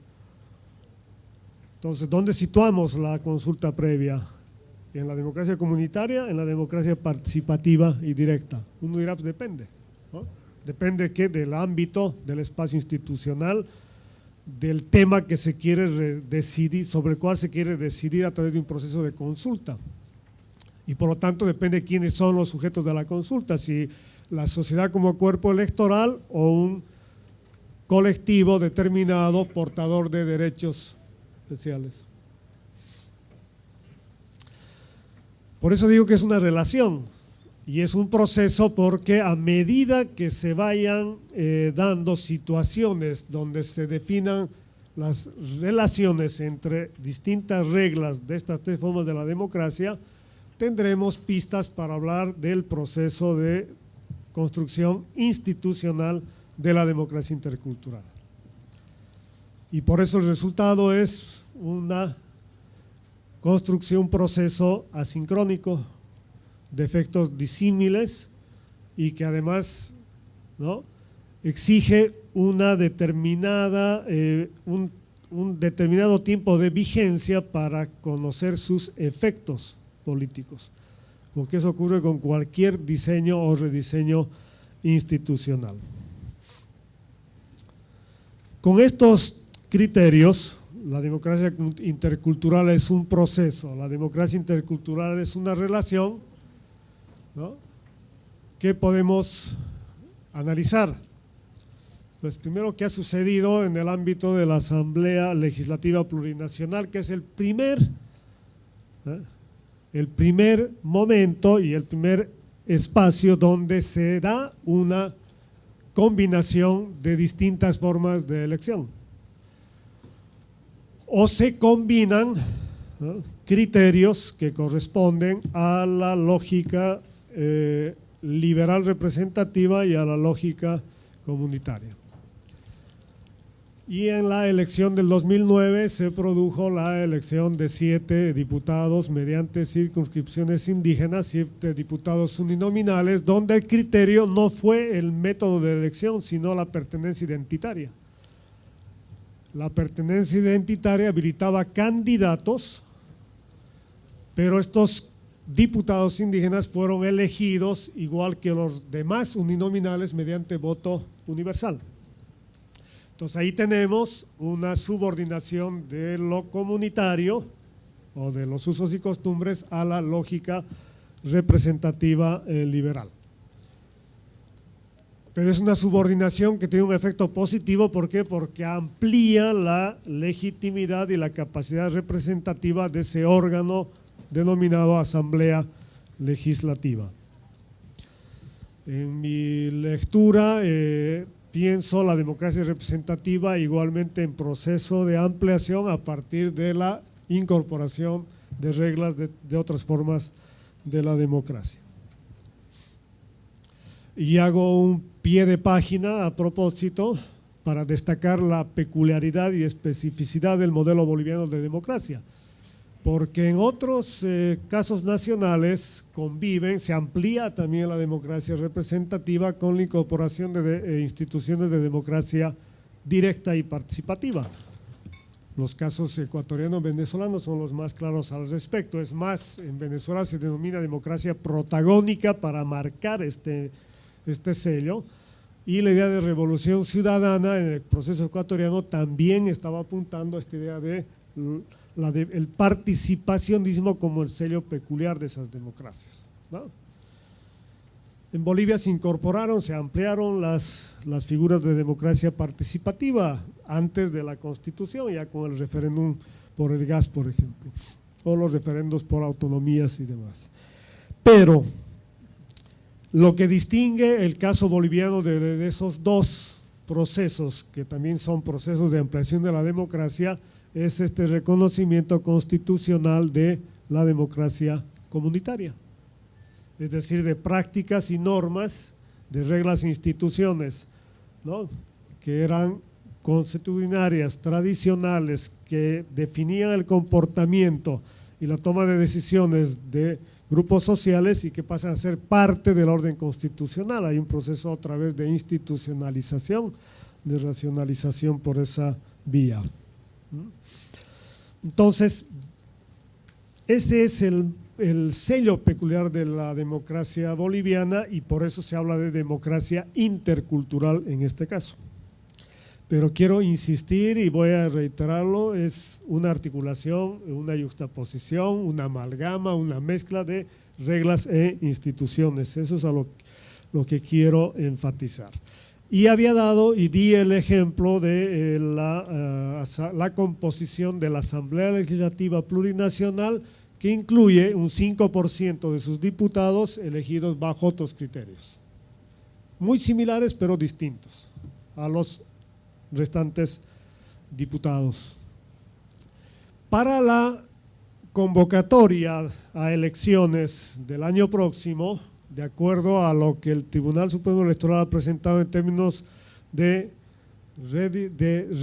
Entonces, ¿dónde situamos la consulta previa? ¿En la democracia comunitaria, en la democracia participativa y directa? Uno dirá, pues depende, ¿no? Depende del ámbito, del espacio institucional, del tema que se quiere decidir, sobre el cual se quiere decidir a través de un proceso de consulta. Y por lo tanto depende de quiénes son los sujetos de la consulta, si la sociedad como cuerpo electoral o un colectivo determinado portador de derechos especiales. Por eso digo que es una relación y es un proceso, porque a medida que se vayan dando situaciones donde se definan las relaciones entre distintas reglas de estas tres formas de la democracia, tendremos pistas para hablar del proceso de construcción institucional de la democracia intercultural. Y por eso el resultado es una construcción, un proceso asincrónico de efectos disímiles y que además, ¿no?, exige una determinada, un determinado tiempo de vigencia para conocer sus efectos políticos, porque eso ocurre con cualquier diseño o rediseño institucional. Con estos criterios, la democracia intercultural es un proceso, la democracia intercultural es una relación, ¿no?, que podemos analizar. Pues primero, ¿qué ha sucedido en el ámbito de la Asamblea Legislativa Plurinacional?, que es el primer momento y el primer espacio donde se da una combinación de distintas formas de elección. O se combinan, ¿no?, criterios que corresponden a la lógica liberal representativa y a la lógica comunitaria. Y en la elección del 2009 se produjo la elección de 7 diputados mediante circunscripciones indígenas, 7 diputados uninominales, donde el criterio no fue el método de elección, sino la pertenencia identitaria. La pertenencia identitaria habilitaba candidatos, pero estos diputados indígenas fueron elegidos igual que los demás uninominales mediante voto universal. Entonces ahí tenemos una subordinación de lo comunitario o de los usos y costumbres a la lógica representativa liberal. Pero es una subordinación que tiene un efecto positivo, ¿por qué? Porque amplía la legitimidad y la capacidad representativa de ese órgano denominado Asamblea Legislativa. En mi lectura pienso la democracia representativa igualmente en proceso de ampliación a partir de la incorporación de reglas de otras formas de la democracia. Y hago un pie de página a propósito para destacar la peculiaridad y especificidad del modelo boliviano de democracia, porque en otros casos nacionales conviven, se amplía también la democracia representativa con la incorporación de instituciones de democracia directa y participativa. Los casos ecuatorianos venezolanos son los más claros al respecto. Es más, en Venezuela se denomina democracia protagónica para marcar este sello, y la idea de revolución ciudadana en el proceso ecuatoriano también estaba apuntando a esta idea de el participacionismo como el sello peculiar de esas democracias, ¿no? En Bolivia se incorporaron, se ampliaron las figuras de democracia participativa antes de la Constitución, ya con el referéndum por el gas, por ejemplo, o los referendos por autonomías y demás. Pero lo que distingue el caso boliviano de esos dos procesos, que también son procesos de ampliación de la democracia, es este reconocimiento constitucional de la democracia comunitaria, es decir, de prácticas y normas, de reglas e instituciones, ¿no?, que eran consuetudinarias, tradicionales, que definían el comportamiento y la toma de decisiones de grupos sociales y que pasan a ser parte del orden constitucional. Hay un proceso otra vez de institucionalización, de racionalización por esa vía. Entonces, ese es el sello peculiar de la democracia boliviana, y por eso se habla de democracia intercultural en este caso. Pero quiero insistir y voy a reiterarlo, es una articulación, una yuxtaposición, una amalgama, una mezcla de reglas e instituciones. Eso es a lo que quiero enfatizar. Y había dado y di el ejemplo de la composición de la Asamblea Legislativa Plurinacional, que incluye un 5% de sus diputados elegidos bajo otros criterios, muy similares pero distintos a los restantes diputados. Para la convocatoria a elecciones del año próximo, de acuerdo a lo que el Tribunal Supremo Electoral ha presentado en términos de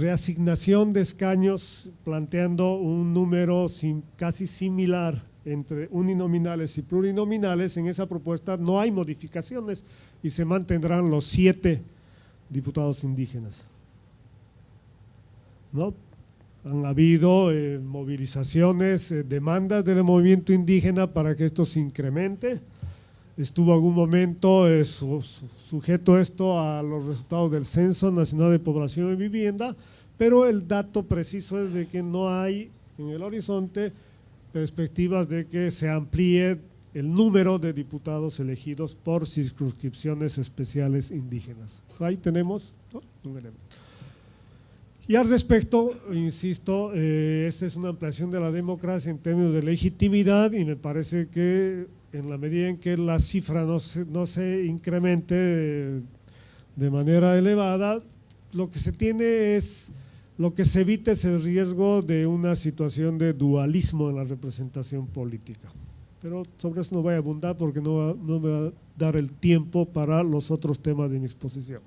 reasignación de escaños, planteando un número casi similar entre uninominales y plurinominales, en esa propuesta no hay modificaciones y se mantendrán los 7 diputados indígenas, ¿no? Han habido movilizaciones, demandas del movimiento indígena para que esto se incremente. Estuvo algún momento sujeto esto a los resultados del Censo Nacional de Población y Vivienda, pero el dato preciso es de que no hay en el horizonte perspectivas de que se amplíe el número de diputados elegidos por circunscripciones especiales indígenas. Ahí tenemos, ¿no? Y al respecto, insisto, esta es una ampliación de la democracia en términos de legitimidad, y me parece que en la medida en que la cifra no se incremente de manera elevada, lo que se evita es el riesgo de una situación de dualismo en la representación política. Pero sobre eso no voy a abundar porque no me va a dar el tiempo para los otros temas de mi exposición.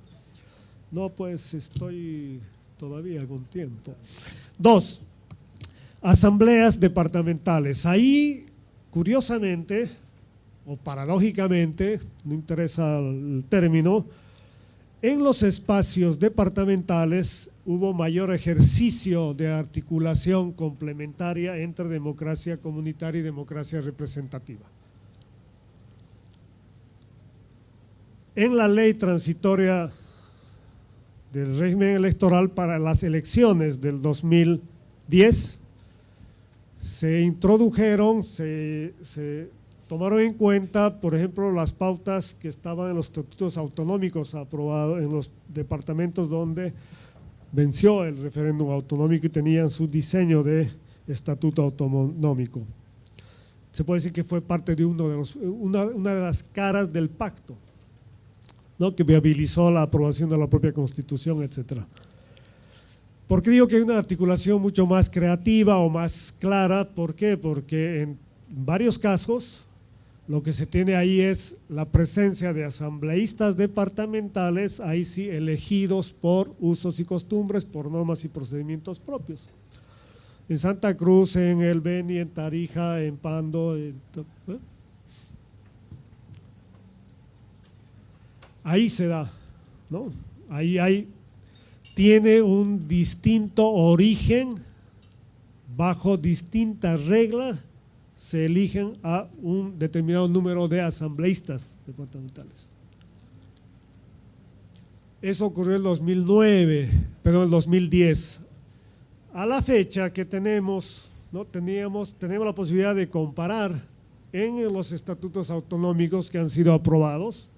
No, pues estoy todavía con tiempo. 2, asambleas departamentales. Ahí, curiosamente, o paradójicamente, no interesa el término, en los espacios departamentales hubo mayor ejercicio de articulación complementaria entre democracia comunitaria y democracia representativa. En la ley transitoria del régimen electoral para las elecciones del 2010, se introdujeron, se tomaron en cuenta, por ejemplo, las pautas que estaban en los estatutos autonómicos aprobados en los departamentos donde venció el referéndum autonómico y tenían su diseño de estatuto autonómico. Se puede decir que fue parte de una de las caras del pacto, ¿no?, que viabilizó la aprobación de la propia Constitución, etcétera. ¿Por qué digo que hay una articulación mucho más creativa o más clara? ¿Por qué? Porque en varios casos lo que se tiene ahí es la presencia de asambleístas departamentales, ahí sí elegidos por usos y costumbres, por normas y procedimientos propios. En Santa Cruz, en El Beni, en Tarija, en Pando, ahí se da, ¿no? Ahí tiene un distinto origen, bajo distintas reglas se eligen a un determinado número de asambleístas departamentales. Eso ocurrió en el 2010. A la fecha que tenemos, ¿no?, tenemos la posibilidad de comparar en los estatutos autonómicos que han sido aprobados.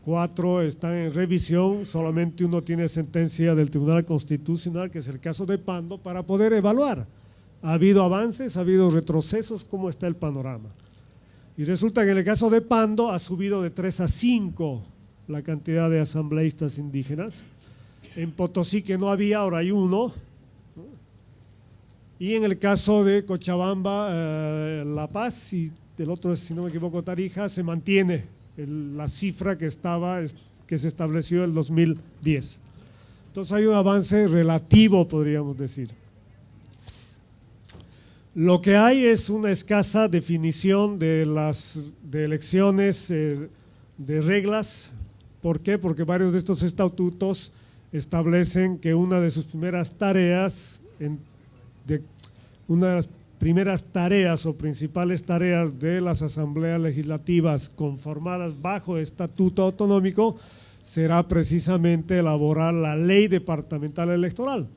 4 están en revisión, solamente uno tiene sentencia del Tribunal Constitucional, que es el caso de Pando, para poder evaluar. ¿Ha habido avances? ¿Ha habido retrocesos? ¿Cómo está el panorama? Y resulta que en el caso de Pando ha subido de 3 a 5 la cantidad de asambleístas indígenas. En Potosí, que no había, ahora hay 1. Y en el caso de Cochabamba, La Paz y del otro, si no me equivoco, Tarija, se mantiene la cifra que se estableció en el 2010. Entonces hay un avance relativo, podríamos decir. Lo que hay es una escasa definición de elecciones, de reglas. ¿Por qué? Porque varios de estos estatutos establecen que una de sus primeras tareas, una de las primeras tareas o principales tareas de las asambleas legislativas conformadas bajo estatuto autonómico será precisamente elaborar la ley departamental electoral.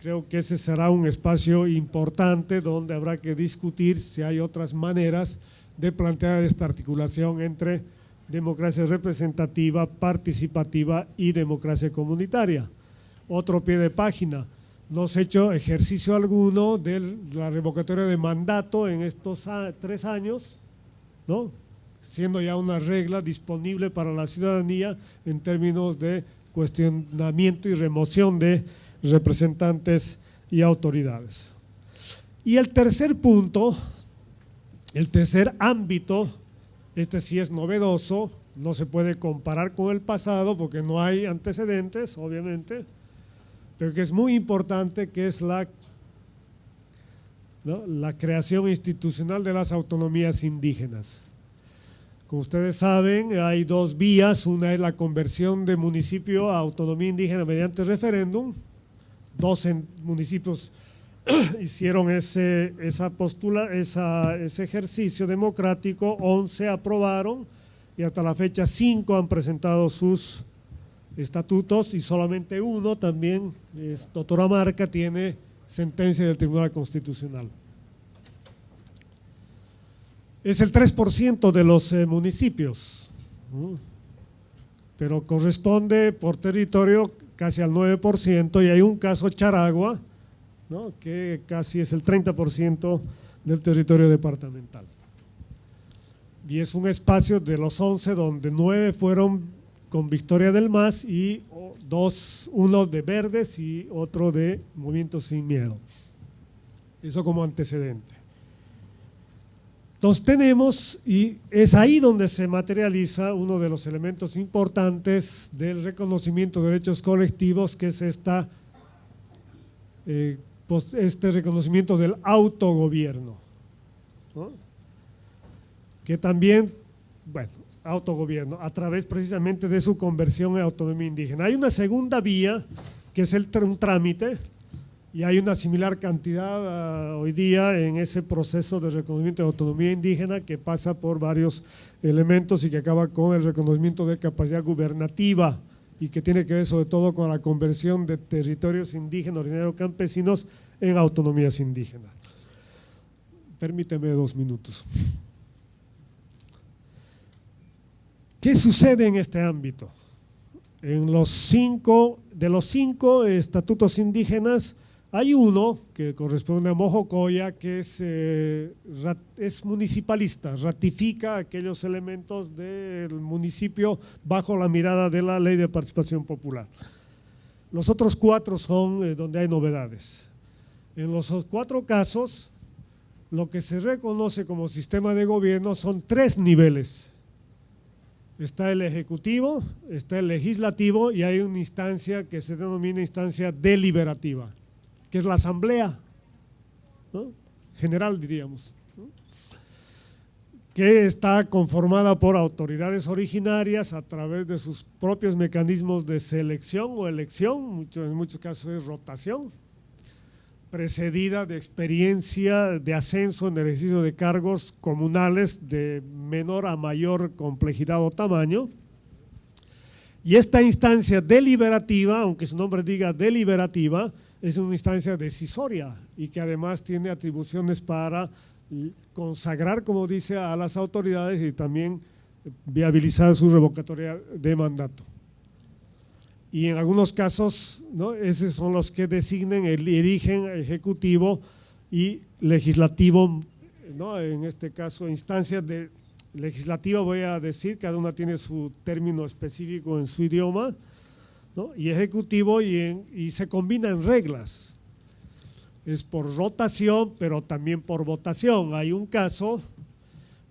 Creo que ese será un espacio importante donde habrá que discutir si hay otras maneras de plantear esta articulación entre democracia representativa, participativa y democracia comunitaria. Otro pie de página. No se ha hecho ejercicio alguno de la revocatoria de mandato en estos 3 años, ¿no?, siendo ya una regla disponible para la ciudadanía en términos de cuestionamiento y remoción de representantes y autoridades. Y el tercer punto, el tercer ámbito, este sí es novedoso, no se puede comparar con el pasado porque no hay antecedentes, obviamente, pero que es muy importante, que es la creación institucional de las autonomías indígenas. Como ustedes saben, hay 2 vías, una es la conversión de municipio a autonomía indígena mediante referéndum. 12 municipios hicieron ese ejercicio democrático, 11 aprobaron y hasta la fecha 5 han presentado sus estatutos y solamente 1 también, Totoramarca, tiene sentencia del Tribunal Constitucional. Es el 3% de los municipios, pero corresponde por territorio casi al 9%, y hay un caso, Charagua, ¿no?, que casi es el 30% del territorio departamental. Y es un espacio de los 11 donde 9 fueron con victoria del MAS y 2, uno de Verdes y otro de Movimiento Sin Miedo. Eso como antecedente. Entonces tenemos, y es ahí donde se materializa uno de los elementos importantes del reconocimiento de derechos colectivos, que es este reconocimiento del autogobierno, ¿no?, que también, bueno, autogobierno, a través precisamente de su conversión en autonomía indígena. Hay una segunda vía, que es un trámite, y hay una similar cantidad hoy día en ese proceso de reconocimiento de autonomía indígena, que pasa por varios elementos y que acaba con el reconocimiento de capacidad gubernativa, y que tiene que ver sobre todo con la conversión de territorios indígenas, originarios, campesinos en autonomías indígenas. Permíteme 2 minutos. ¿Qué sucede en este ámbito? De los cinco estatutos indígenas, hay uno que corresponde a Mojocoya que es municipalista, ratifica aquellos elementos del municipio bajo la mirada de la Ley de Participación Popular. Los otros 4 son donde hay novedades. En los 4 casos, lo que se reconoce como sistema de gobierno son 3 niveles. Está el ejecutivo, está el legislativo y hay una instancia que se denomina instancia deliberativa, que es la asamblea, ¿no? General, diríamos, ¿no? Que está conformada por autoridades originarias a través de sus propios mecanismos de selección o elección, en muchos casos es rotación, precedida de experiencia de ascenso en el ejercicio de cargos comunales de menor a mayor complejidad o tamaño. Y esta instancia deliberativa, aunque su nombre diga deliberativa, es una instancia decisoria y que además tiene atribuciones para consagrar, como dice, a las autoridades y también viabilizar su revocatoria de mandato. Y en algunos casos, ¿no?, esos son los que designen, erigen ejecutivo y legislativo, ¿no? En este caso, instancias de legislativa, voy a decir, cada una tiene su término específico en su idioma, ¿no? Y ejecutivo y se combinan reglas. Es por rotación, pero también por votación. Hay un caso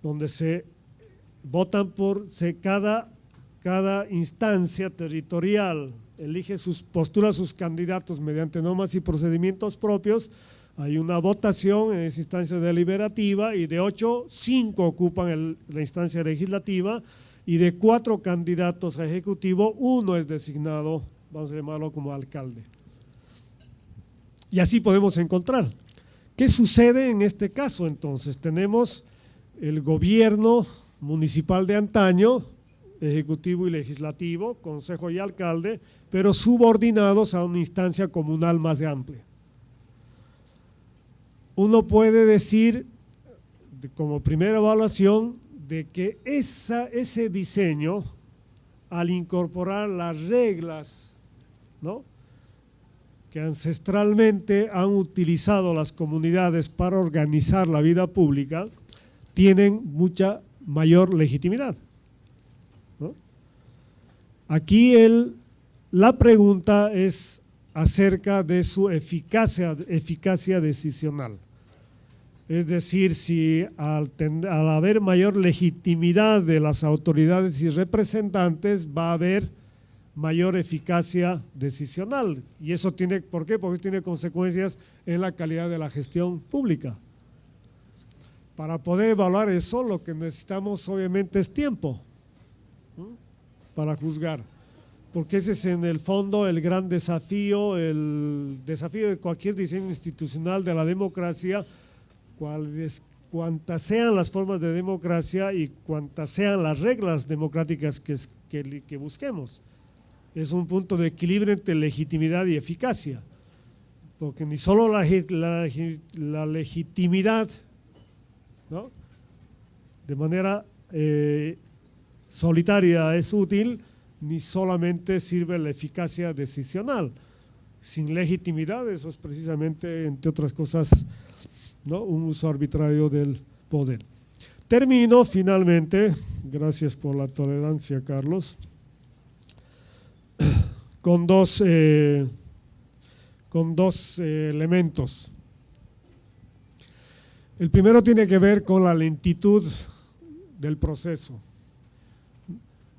donde se votan cada instancia territorial elige postula sus candidatos mediante normas y procedimientos propios. Hay una votación en esa instancia deliberativa y de 8, 5 ocupan la instancia legislativa y de 4 candidatos a ejecutivo, 1 es designado, vamos a llamarlo como alcalde. Y así podemos encontrar. ¿Qué sucede en este caso entonces? Tenemos el gobierno municipal de antaño, ejecutivo y legislativo, consejo y alcalde, pero subordinados a una instancia comunal más amplia. Uno puede decir, como primera evaluación, de que ese diseño, al incorporar las reglas, ¿no?, que ancestralmente han utilizado las comunidades para organizar la vida pública, tienen mucha mayor legitimidad, ¿no? Aquí la pregunta es acerca de su eficacia decisional. Es decir, si al haber mayor legitimidad de las autoridades y representantes va a haber mayor eficacia decisional. Y eso tiene, ¿por qué? Porque tiene consecuencias en la calidad de la gestión pública. Para poder evaluar eso, lo que necesitamos obviamente es tiempo, ¿no?, para juzgar. Porque ese es en el fondo el gran desafío, el desafío de cualquier diseño institucional de la democracia, cuantas sean las formas de democracia y cuantas sean las reglas democráticas que busquemos. Es un punto de equilibrio entre legitimidad y eficacia, porque ni solo la legitimidad, ¿no?, de manera solitaria es útil, ni solamente sirve la eficacia decisional. Sin legitimidad, eso es precisamente, entre otras cosas, ¿no?, un uso arbitrario del poder. Termino finalmente, gracias por la tolerancia, Carlos, con dos elementos. El primero tiene que ver con la lentitud del proceso.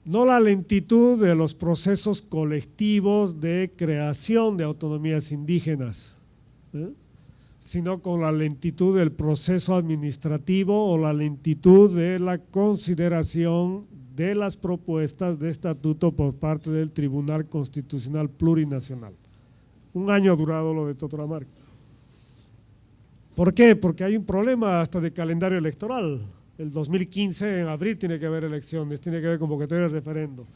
No la lentitud de los procesos colectivos de creación de autonomías indígenas, sino con la lentitud del proceso administrativo o la lentitud de la consideración de las propuestas de estatuto por parte del Tribunal Constitucional Plurinacional. 1 año ha durado lo de Totonamarca. ¿Por qué? Porque hay un problema hasta de calendario electoral. El 2015, en abril, tiene que haber elecciones, tiene que haber convocatoria de referendo.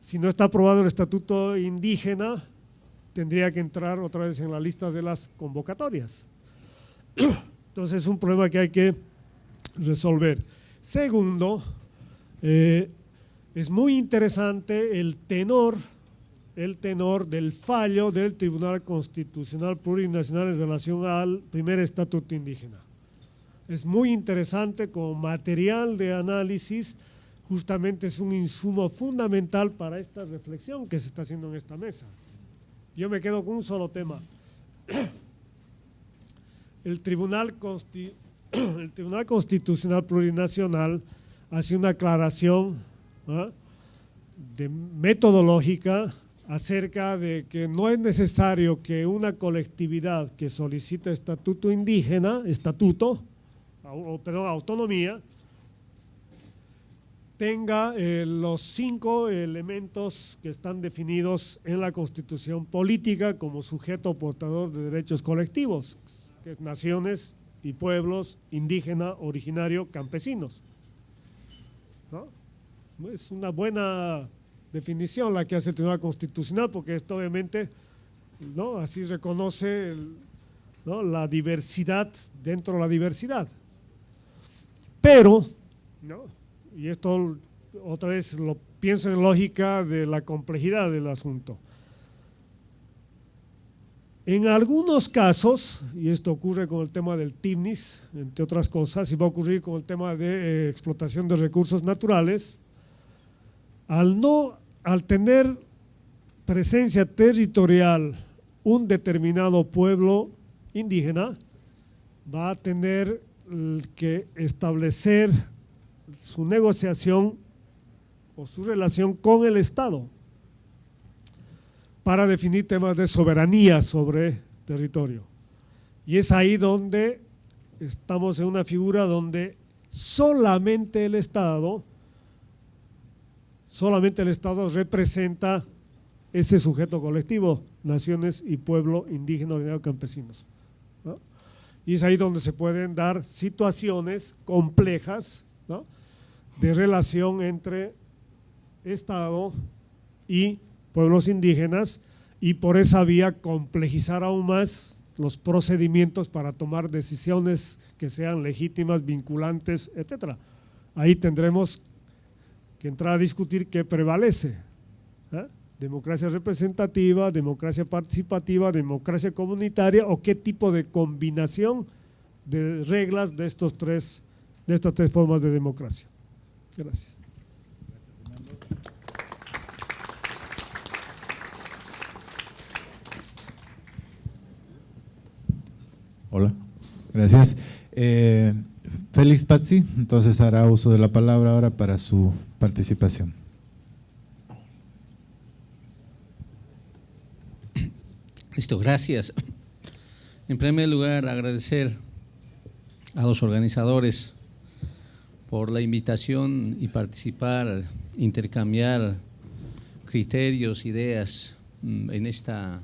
Si no está aprobado el estatuto indígena, tendría que entrar otra vez en la lista de las convocatorias. Entonces es un problema que hay que resolver. Segundo, es muy interesante el tenor del fallo del Tribunal Constitucional Plurinacional en relación al primer estatuto indígena. Es muy interesante como material de análisis, justamente es un insumo fundamental para esta reflexión que se está haciendo en esta mesa. Yo me quedo con un solo tema. El Tribunal Constitucional Plurinacional hace una aclaración metodológica acerca de que no es necesario que una colectividad que solicita autonomía, tenga los 5 elementos que están definidos en la Constitución política como sujeto portador de derechos colectivos, que es naciones y pueblos, indígena, originario, campesinos, ¿no? Es una buena definición la que hace el Tribunal Constitucional, porque esto obviamente, ¿no?, así reconoce ¿no?, la diversidad dentro de la diversidad. Pero, ¿no?, y esto otra vez lo pienso en lógica de la complejidad del asunto. En algunos casos, y esto ocurre con el tema del TIMNIS, entre otras cosas, y va a ocurrir con el tema de explotación de recursos naturales, al tener presencia territorial un determinado pueblo indígena, va a tener que establecer su negociación o su relación con el Estado para definir temas de soberanía sobre territorio. Y es ahí donde estamos en una figura donde solamente el Estado representa ese sujeto colectivo, naciones y pueblo indígena, originario, campesinos, ¿no? Y es ahí donde se pueden dar situaciones complejas, ¿no?, de relación entre Estado y pueblos indígenas, y por esa vía complejizar aún más los procedimientos para tomar decisiones que sean legítimas, vinculantes, etcétera. Ahí tendremos que entrar a discutir qué prevalece, democracia representativa, democracia participativa, democracia comunitaria, o qué tipo de combinación de reglas de estas tres formas de democracia. Gracias. Hola, gracias. Félix Pazzi, entonces hará uso de la palabra ahora para su participación. Listo, gracias. En primer lugar, agradecer a los organizadores por la invitación y participar, intercambiar criterios, ideas en esta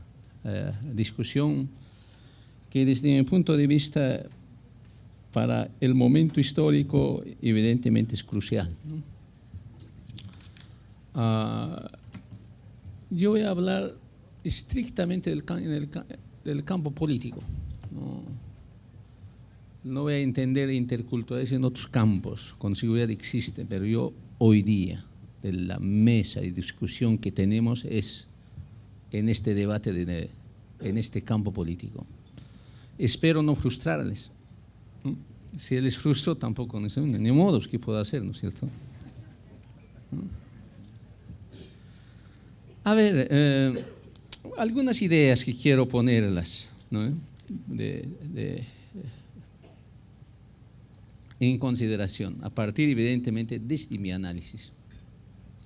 discusión que desde mi punto de vista para el momento histórico evidentemente es crucial, ¿no? Yo voy a hablar estrictamente del campo político, no voy a entender interculturalidad en otros campos, con seguridad existe, pero yo hoy día de la mesa de discusión que tenemos es en este debate, en este campo político. Espero no frustrarles. Si les frustro, tampoco, ni modo, ¿qué puedo hacer, no es cierto? A ver, algunas ideas que quiero ponerlas, ¿no?, en consideración, a partir evidentemente desde mi análisis.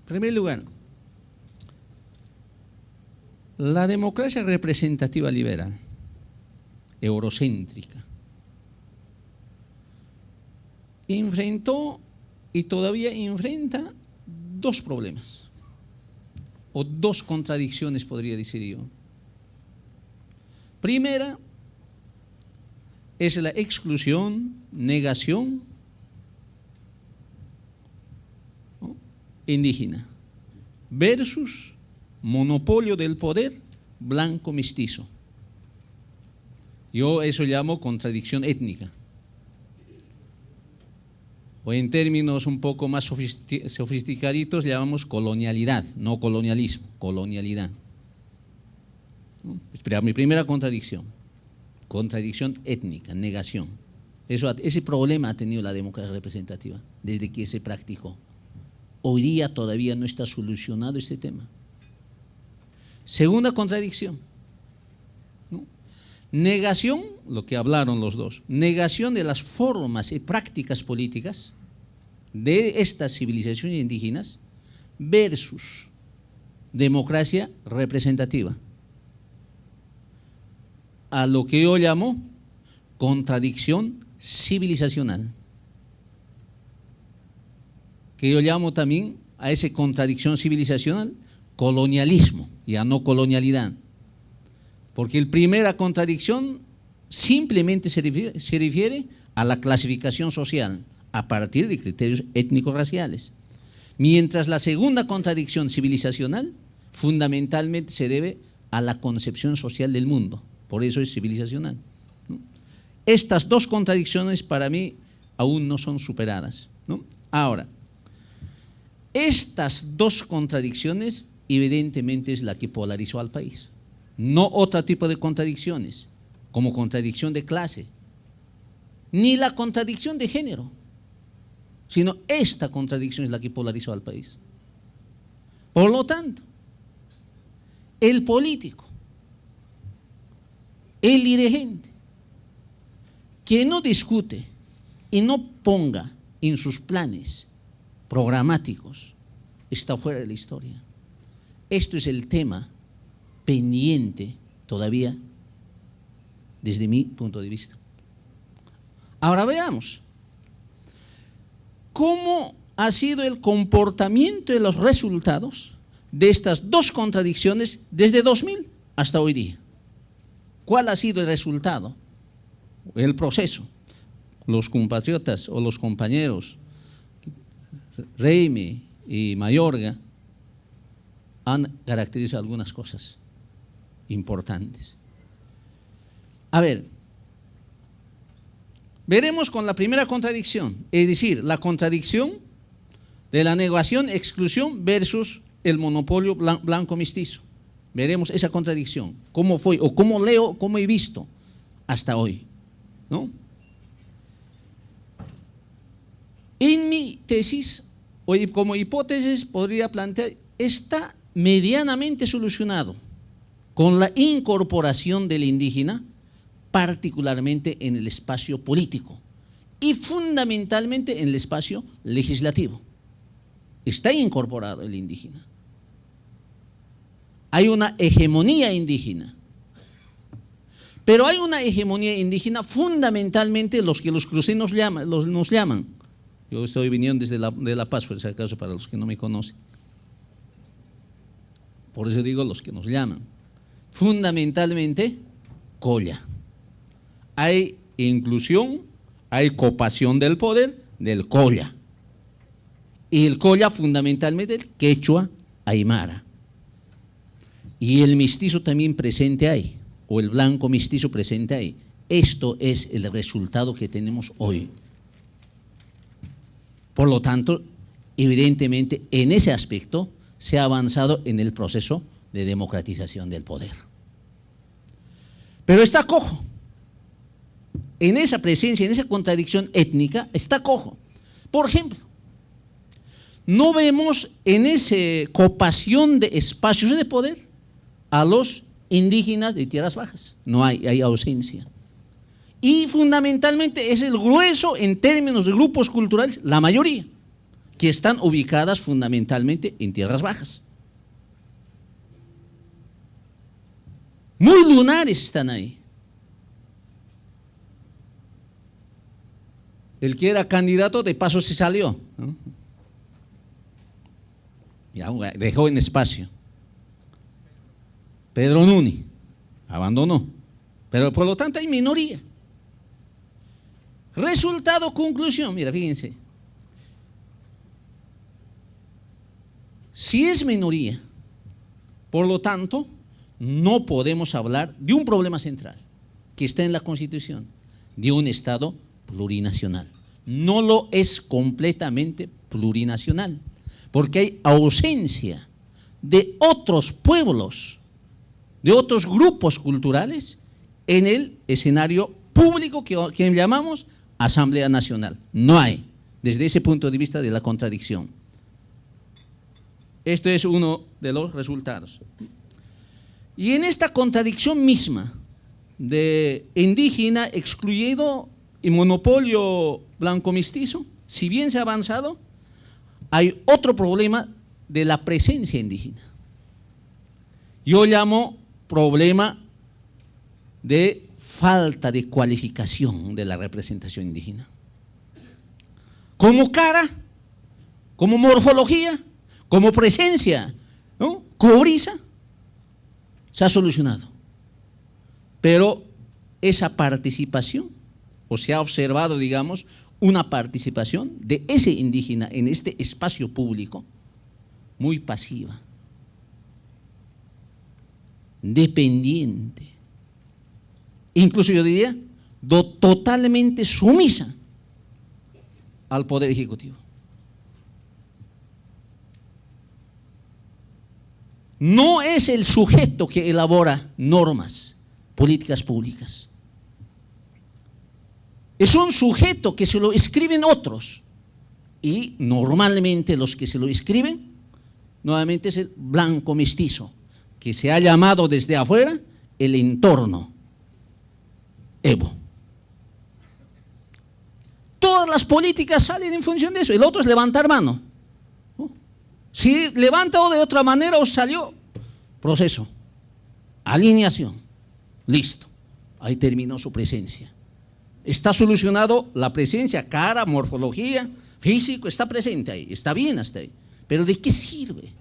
En primer lugar, la democracia representativa liberal, eurocéntrica, enfrentó y todavía enfrenta dos problemas, o dos contradicciones, podría decir yo. Primera es la exclusión, negación, ¿no?, indígena, versus monopolio del poder blanco mestizo. Yo eso llamo contradicción étnica, o en términos un poco más sofisticaditos llamamos colonialidad, no colonialismo, colonialidad. ¿No? Mi primera contradicción étnica, negación. Ese problema ha tenido la democracia representativa desde que se practicó. Hoy día todavía no está solucionado este tema. Segunda contradicción, ¿no? Negación, lo que hablaron los dos, negación de las formas y prácticas políticas de estas civilizaciones indígenas versus democracia representativa, a lo que yo llamo contradicción civilizacional, que yo llamo también a esa contradicción civilizacional colonialismo, ya no colonialidad, porque la primera contradicción simplemente se refiere a la clasificación social a partir de criterios étnico-raciales, mientras la segunda contradicción civilizacional fundamentalmente se debe a la concepción social del mundo, por eso es civilizacional, ¿no? Estas dos contradicciones para mí aún no son superadas, ¿no? Ahora, estas dos contradicciones evidentemente es la que polarizó al país, no otro tipo de contradicciones, como contradicción de clase, ni la contradicción de género, sino esta contradicción es la que polarizó al país. Por lo tanto, el político, el dirigente, que no discute y no ponga en sus planes programáticos, está fuera de la historia. Esto es el tema pendiente todavía desde mi punto de vista. Ahora veamos cómo ha sido el comportamiento de los resultados de estas dos contradicciones desde 2000 hasta hoy día. ¿Cuál ha sido el resultado? El proceso. Los compatriotas o los compañeros Reime y Mayorga han caracterizado algunas cosas importantes. A ver, veremos con la primera contradicción, es decir, la contradicción de la negación, exclusión versus el monopolio blanco mestizo. Veremos esa contradicción, cómo fue o cómo leo, cómo he visto hasta hoy, ¿no? En mi tesis, o como hipótesis, podría plantear, está medianamente solucionado con la incorporación del indígena, particularmente en el espacio político y fundamentalmente en el espacio legislativo. Está incorporado el indígena. Hay una hegemonía indígena, pero hay una hegemonía indígena fundamentalmente los que los cruceños nos llaman. Yo estoy viniendo desde de La Paz, por si acaso, para los que no me conocen. Por eso digo los que nos llaman. Fundamentalmente, colla. Hay inclusión, hay cooptación del poder del colla. Y el colla fundamentalmente el quechua aymara. Y el mestizo también presente ahí, o el blanco mestizo presente ahí. Esto es el resultado que tenemos hoy. Por lo tanto, evidentemente, en ese aspecto se ha avanzado en el proceso de democratización del poder. Pero está cojo. En esa presencia, en esa contradicción étnica, está cojo. Por ejemplo, no vemos en esa cooptación de espacios de poder a los indígenas de tierras bajas. No hay ausencia. Y fundamentalmente es el grueso en términos de grupos culturales, la mayoría, que están ubicadas fundamentalmente en tierras bajas. Muy lunares están ahí. El que era candidato de paso se salió, ¿no? Ya dejó en espacio. Pedro Nuni abandonó, pero por lo tanto hay minoría. Resultado, conclusión, mira, fíjense. Si es minoría, por lo tanto, no podemos hablar de un problema central que está en la Constitución, de un Estado plurinacional. no lo es completamente plurinacional, porque hay ausencia de otros pueblos, de otros grupos culturales en el escenario público que llamamos Asamblea Nacional. No hay, desde ese punto de vista de la contradicción. Esto es uno de los resultados. Y en esta contradicción misma de indígena excluido y monopolio blanco mestizo, si bien se ha avanzado, hay otro problema de la presencia indígena. Yo llamo problema de falta de cualificación de la representación indígena. Como cara, como morfología, como presencia, ¿no?, cobriza, se ha solucionado. Pero esa participación, o se ha observado, digamos, una participación de ese indígena en este espacio público muy pasiva, dependiente, incluso yo diría totalmente sumisa al Poder Ejecutivo. No es el sujeto que elabora normas, políticas públicas. Es un sujeto que se lo escriben otros, y normalmente los que se lo escriben, nuevamente es el blanco mestizo, que se ha llamado desde afuera el entorno Evo. Todas las políticas salen en función de eso, el otro es levantar mano. Si levanta o de otra manera o salió, proceso, alineación, listo, ahí terminó su presencia. Está solucionado la presencia, cara, morfología, físico, está presente ahí, está bien hasta ahí. Pero ¿de qué sirve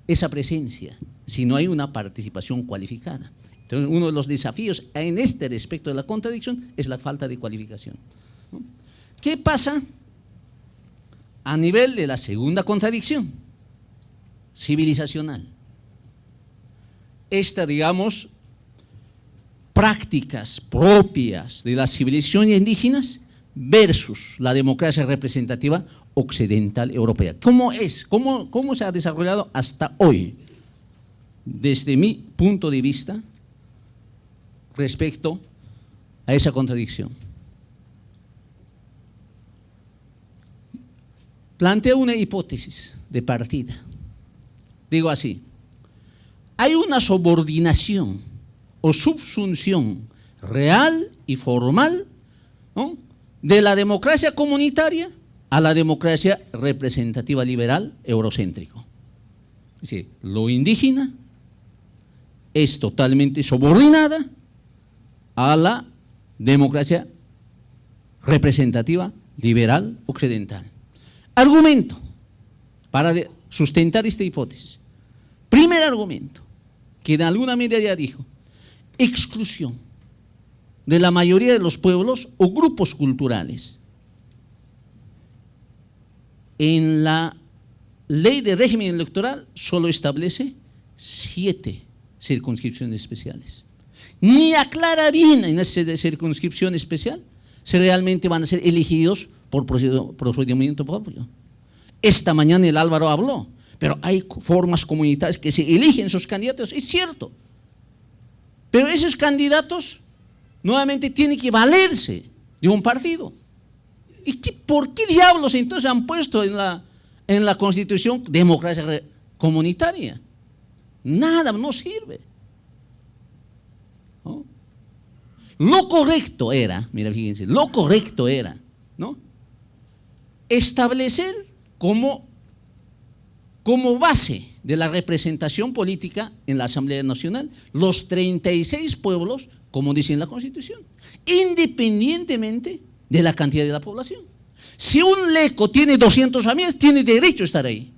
esa presencia si no hay una participación cualificada? Entonces, uno de los desafíos en este respecto de la contradicción es la falta de cualificación. ¿Qué pasa a nivel de la segunda contradicción civilizacional? Esta, digamos, prácticas propias de las civilizaciones indígenas versus la democracia representativa occidental europea. ¿Cómo es? ¿Cómo se ha desarrollado hasta hoy? Desde mi punto de vista, respecto a esa contradicción. Planteo una hipótesis de partida. Digo así: hay una subordinación o subsunción real y formal, ¿no?, de la democracia comunitaria a la democracia representativa liberal eurocéntrico. Es decir, lo indígena es totalmente subordinada a la democracia representativa liberal occidental. Argumento para sustentar esta hipótesis. Primer argumento, que en alguna medida ya dijo: exclusión de la mayoría de los pueblos o grupos culturales. En la ley de régimen electoral solo establece 7 circunscripciones especiales. Ni aclara bien en esa circunscripción especial si realmente van a ser elegidos por procedimiento propio. Esta mañana el Álvaro habló, pero hay formas comunitarias que se eligen sus candidatos, es cierto. Pero esos candidatos nuevamente tienen que valerse de un partido. ¿Y por qué diablos entonces han puesto en la Constitución democracia comunitaria? Nada, no sirve. ¿No? Lo correcto era, mira, fíjense, lo correcto era, ¿no?, establecer como base de la representación política en la Asamblea Nacional los 36 pueblos, como dice en la Constitución, independientemente de la cantidad de la población. Si un leco tiene 200 familias, tiene derecho a estar ahí,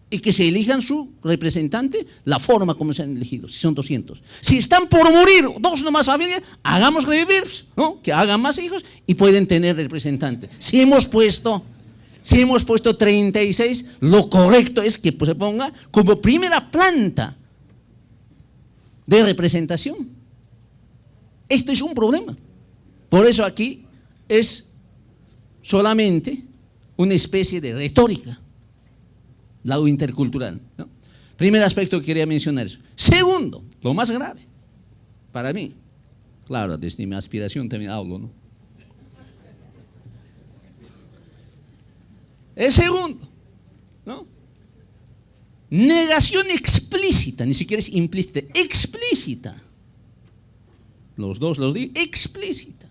y que se elijan su representante, la forma como se han elegido, si son 200. Si están por morir 2 nomás familias, hagamos revivir, ¿no?, que hagan más hijos y pueden tener representante. Si hemos puesto 36, lo correcto es que se ponga como primera planta de representación. Esto es un problema. Por eso aquí es solamente una especie de retórica, lado intercultural, ¿no? Primer aspecto que quería mencionar eso. Segundo, lo más grave, para mí, claro, desde mi aspiración también hablo, ¿no? El segundo, ¿no? Negación explícita, ni siquiera es implícita, explícita. Los dos los digo, explícita.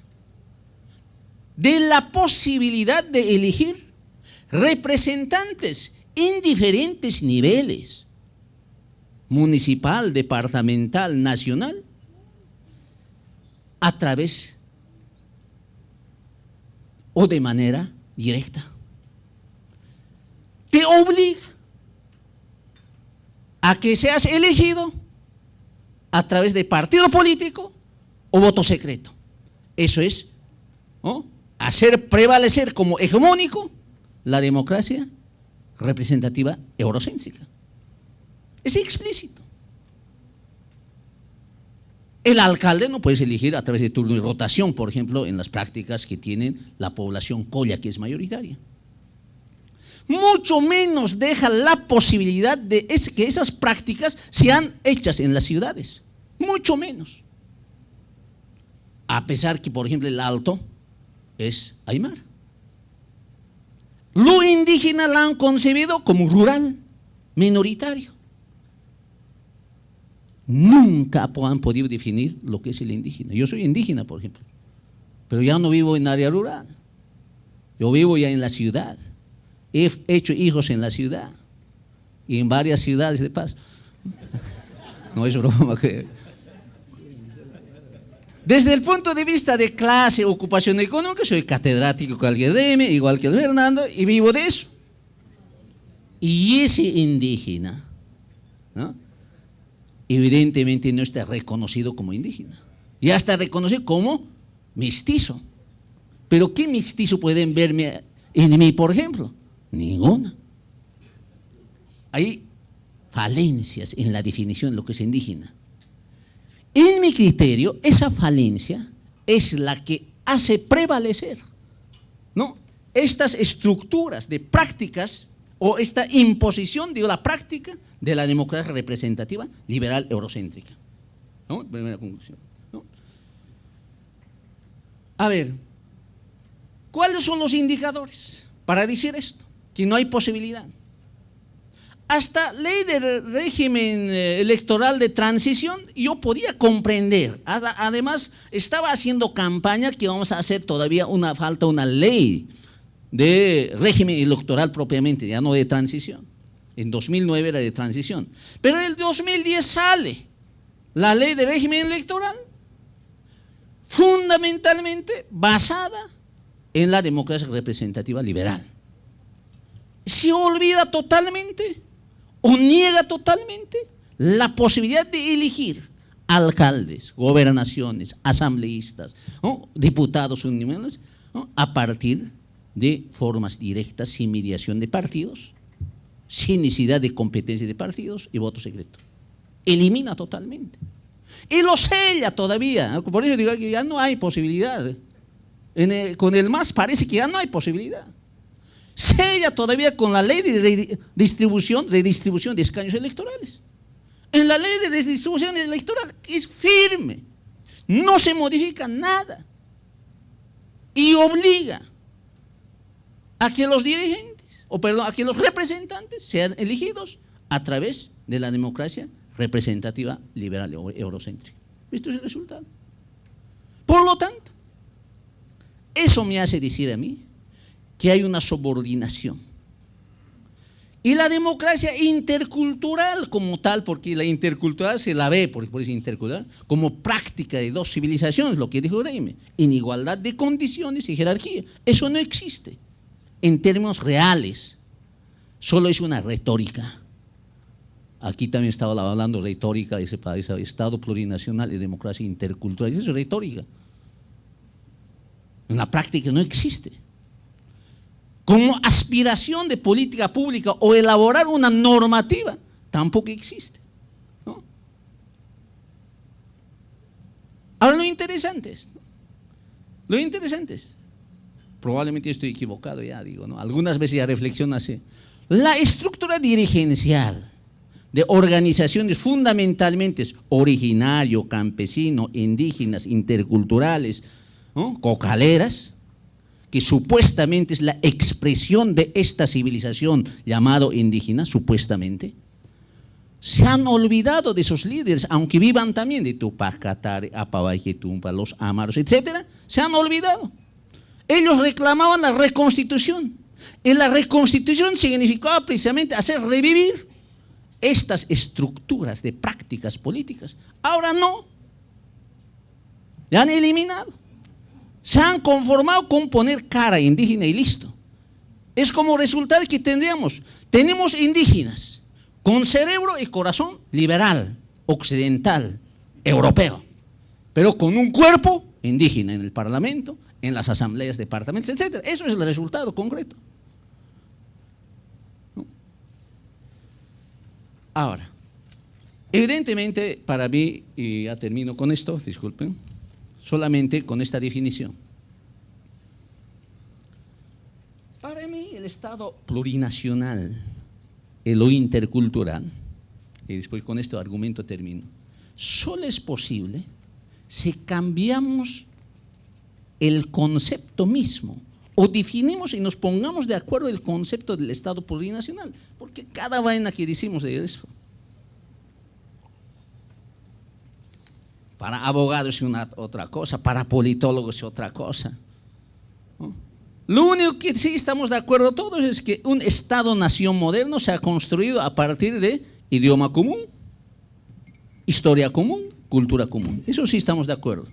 De la posibilidad de elegir representantes en diferentes niveles, municipal, departamental, nacional, a través o de manera directa. Te obliga a que seas elegido a través de partido político o voto secreto. Eso es, ¿no?, hacer prevalecer como hegemónico la democracia representativa eurocéntrica. Es explícito. El alcalde no puedes elegir a través de turno y rotación, por ejemplo, en las prácticas que tienen la población colla, que es mayoritaria. Mucho menos deja la posibilidad de que esas prácticas sean hechas en las ciudades. Mucho menos. A pesar que, por ejemplo, el Alto es aymar. Lo indígena lo han concebido como rural, minoritario. Nunca han podido definir lo que es el indígena. Yo soy indígena, por ejemplo, pero ya no vivo en área rural. Yo vivo ya en la ciudad. He hecho hijos en la ciudad y en varias ciudades de paso. No es broma. Desde el punto de vista de clase, ocupación económica, soy catedrático igual que Reme, igual que el Fernando, y vivo de eso. Y ese indígena, ¿no?, evidentemente no está reconocido como indígena, ya está reconocido como mestizo. Pero ¿qué mestizo pueden verme en mí, por ejemplo? Ninguna. Hay falencias en la definición de lo que es indígena. En mi criterio, esa falencia es la que hace prevalecer, ¿no?, estas estructuras de prácticas o esta imposición, digo, la práctica de la democracia representativa liberal eurocéntrica, ¿no? Primera conclusión, ¿no? A ver, ¿cuáles son los indicadores para decir esto? Que no hay posibilidad. Hasta ley del régimen electoral de transición yo podía comprender. Además, estaba haciendo campaña que vamos a hacer todavía falta una ley de régimen electoral propiamente, ya no de transición. En 2009 era de transición. Pero en el 2010 sale la ley de régimen electoral fundamentalmente basada en la democracia representativa liberal. Se olvida totalmente o niega totalmente la posibilidad de elegir alcaldes, gobernaciones, asambleístas, ¿no?, diputados uninominales, ¿no?, a partir de formas directas sin mediación de partidos, sin necesidad de competencia de partidos y voto secreto. Elimina totalmente. Y lo sella todavía. Por eso digo que ya no hay posibilidad. Con el MAS parece que ya no hay posibilidad. Sella todavía con la ley de redistribución de escaños electorales. En la ley de redistribución electoral es firme. No se modifica nada. Y obliga a que los dirigentes, a que los representantes sean elegidos a través de la democracia representativa liberal o eurocéntrica. Esto es el resultado. Por lo tanto, eso me hace decir a mí que hay una subordinación. Y la democracia intercultural como tal, porque la intercultural se la ve, por eso intercultural, como práctica de dos civilizaciones, lo que dijo Reime, en igualdad de condiciones y jerarquía. eso no existe. En términos reales, solo es una retórica. Aquí también estaba hablando de retórica de ese país, Estado plurinacional y democracia intercultural. Eso es retórica. En la práctica no existe. Como aspiración de política pública o elaborar una normativa, tampoco existe, ¿no? Ahora lo interesante es probablemente estoy equivocado ya, digo, ¿no? Algunas veces ya reflexiono así. La estructura dirigencial de organizaciones fundamentalmente originario, campesino, indígenas, interculturales, ¿no? Cocaleras, que supuestamente es la expresión de esta civilización llamado indígena, supuestamente, se han olvidado de esos líderes, aunque vivan también de Tupac Katari, Apavaquetumpa, los Amaros, etcétera, se han olvidado. Ellos reclamaban la reconstitución. Y la reconstitución significaba precisamente hacer revivir estas estructuras de prácticas políticas. Ahora no. Ya han eliminado. Se han conformado con poner cara indígena y listo. Es como resultado que tenemos indígenas con cerebro y corazón liberal, occidental, europeo, pero con un cuerpo indígena en el Parlamento, en las asambleas departamentales, etc. Eso es el resultado concreto. ¿No? Ahora, evidentemente para mí, y ya termino con esto, disculpen, solamente con esta definición. Para mí el Estado plurinacional, lo intercultural, y después con este argumento termino, solo es posible si cambiamos el concepto mismo o definimos y nos pongamos de acuerdo el concepto del Estado plurinacional, porque cada vaina que decimos de eso, para abogados es otra cosa, para politólogos es otra cosa, ¿no? Lo único que sí estamos de acuerdo todos es que un Estado-nación moderno se ha construido a partir de idioma común, historia común, cultura común. Eso sí estamos de acuerdo.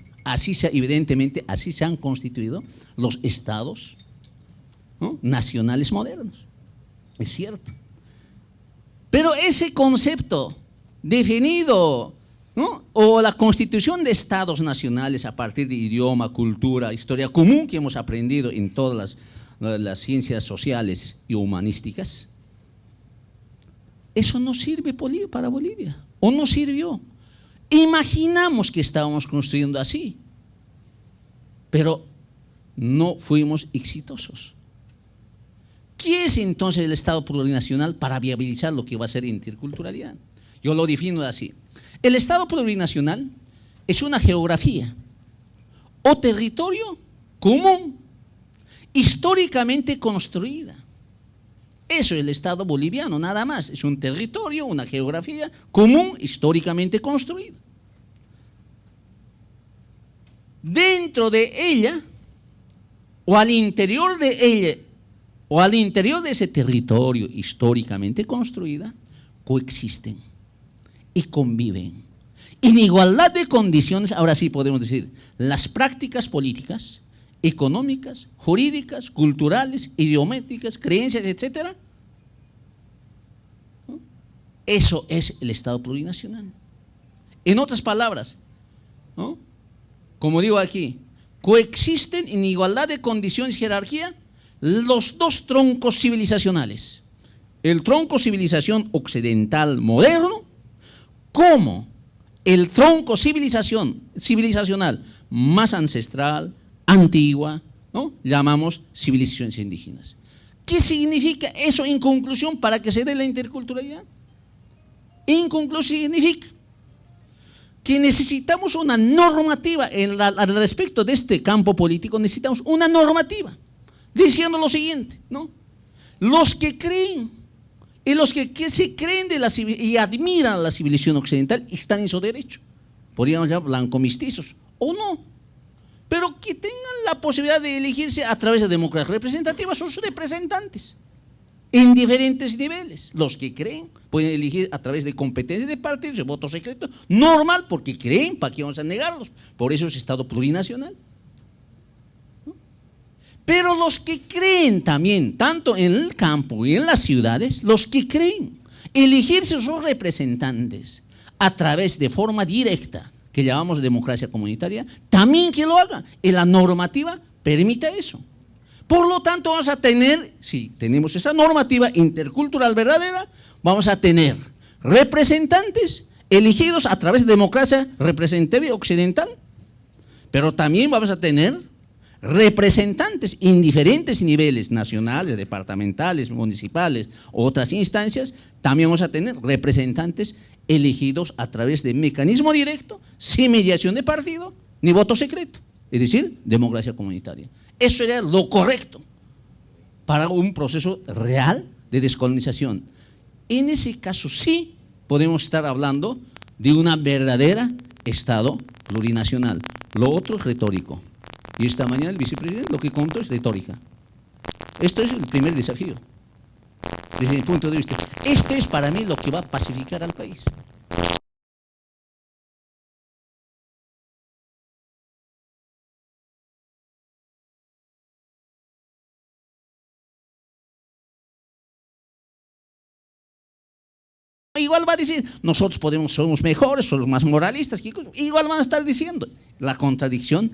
Evidentemente, así se han constituido los Estados, ¿no?, nacionales modernos. Es cierto. Pero ese concepto definido, ¿no?, o la constitución de Estados nacionales a partir de idioma, cultura, historia común que hemos aprendido en todas las ciencias sociales y humanísticas, eso no sirve para Bolivia, o no sirvió. Imaginamos que estábamos construyendo así, pero no fuimos exitosos. ¿Qué es entonces el Estado plurinacional para viabilizar lo que va a ser interculturalidad? Yo lo defino así. El Estado plurinacional es una geografía o territorio común, históricamente construida. Eso es el Estado boliviano, nada más. Es un territorio, una geografía común, históricamente construida. Dentro de ella, o al interior de ella, o al interior de ese territorio históricamente construida, coexisten y conviven en igualdad de condiciones. Ahora sí podemos decir, las prácticas políticas, económicas, jurídicas, culturales, idiomáticas, creencias, etcétera. Eso es el Estado plurinacional. En otras palabras, ¿no?, como digo aquí, coexisten en igualdad de condiciones y jerarquía los dos troncos civilizacionales. El tronco civilización occidental moderno como el tronco civilizacional más ancestral, antigua, ¿no?, llamamos civilizaciones indígenas. ¿Qué significa eso en conclusión para que se dé la interculturalidad? En conclusión significa que necesitamos una normativa al respecto de este campo político. Necesitamos una normativa diciendo lo siguiente, ¿no? Los que creen y los que se creen y admiran a la civilización occidental están en su derecho. Podríamos llamar blanco-mestizos o no, pero que tengan la posibilidad de elegirse a través de democracia representativa sus representantes en diferentes niveles. Los que creen pueden elegir a través de competencias de partidos, de voto secreto, normal, porque creen, ¿para qué vamos a negarlos? Por eso es Estado plurinacional. Pero los que creen también, tanto en el campo y en las ciudades, los que creen elegirse sus representantes a través de forma directa, que llamamos democracia comunitaria, también que lo haga, y la normativa permite eso. Por lo tanto, vamos a tener, si tenemos esa normativa intercultural verdadera, vamos a tener representantes elegidos a través de democracia representativa occidental, pero también vamos a tener representantes en diferentes niveles, nacionales, departamentales, municipales, otras instancias, también vamos a tener representantes elegidos a través de mecanismo directo, sin mediación de partido, ni voto secreto, es decir, democracia comunitaria. Eso era lo correcto para un proceso real de descolonización. En ese caso sí podemos estar hablando de una verdadera Estado plurinacional. Lo otro es retórico. Y esta mañana el vicepresidente lo que contó es retórica. Esto es el primer desafío, desde mi punto de vista. Este es para mí lo que va a pacificar al país. Igual va a decir, nosotros somos mejores, somos más moralistas, igual van a estar diciendo. La contradicción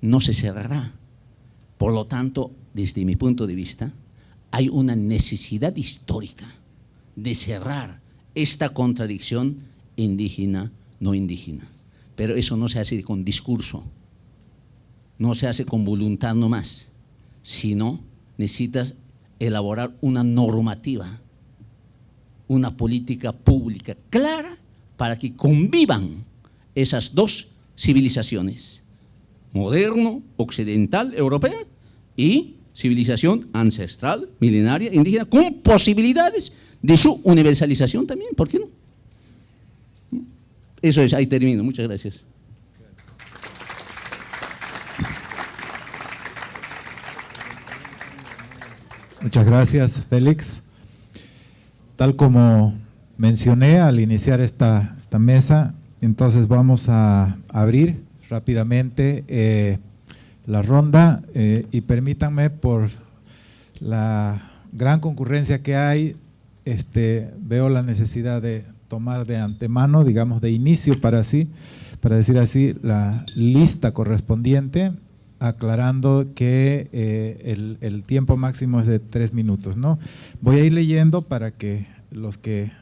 no se cerrará. Por lo tanto, desde mi punto de vista, hay una necesidad histórica de cerrar esta contradicción indígena-no indígena. Pero eso no se hace con discurso, no se hace con voluntad nomás, sino necesitas elaborar una normativa, una política pública clara para que convivan esas dos civilizaciones, moderno, occidental, europea, y civilización ancestral, milenaria, indígena, con posibilidades de su universalización también, ¿por qué no? Eso es, ahí termino, muchas gracias. Muchas gracias, Félix. Tal como mencioné al iniciar esta mesa, entonces vamos a abrir rápidamente la ronda y permítanme, por la gran concurrencia que hay, veo la necesidad de tomar de antemano, digamos de inicio para decir así, la lista correspondiente, aclarando que el tiempo máximo es de 3 minutos, ¿no? Voy a ir leyendo para que los que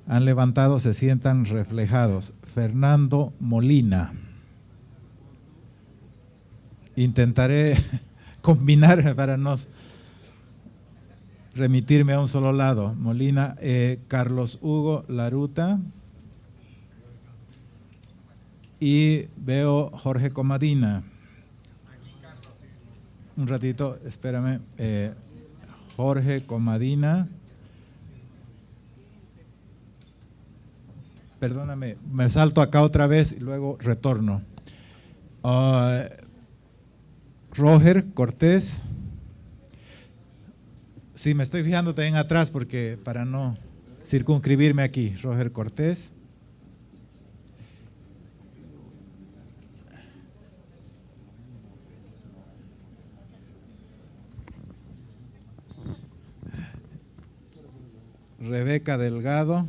han levantado se sientan reflejados. Fernando Molina. Intentaré combinar para no remitirme a un solo lado. Molina, Carlos Hugo Laruta. Y veo Jorge Comadina. Un ratito, espérame. Jorge Comadina. Perdóname, me salto acá otra vez y luego retorno. Roger Cortés. Sí, me estoy fijando también atrás porque para no circunscribirme aquí. Roger Cortés. Rebeca Delgado.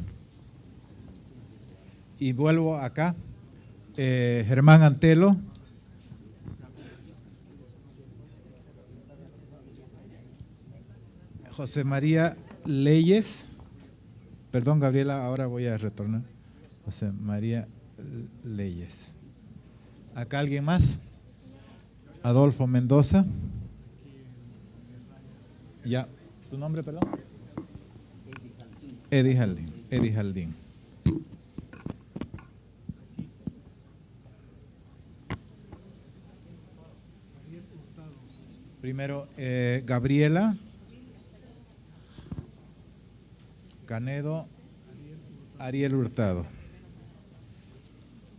Y vuelvo acá. Germán Antelo. José María Leyes. Perdón, Gabriela, ahora voy a retornar. José María Leyes. ¿Acá alguien más? Adolfo Mendoza. Ya. ¿Tu nombre, perdón? Eddie Jaldín. Eddie Jaldín. Primero, Gabriela Canedo, Ariel Hurtado.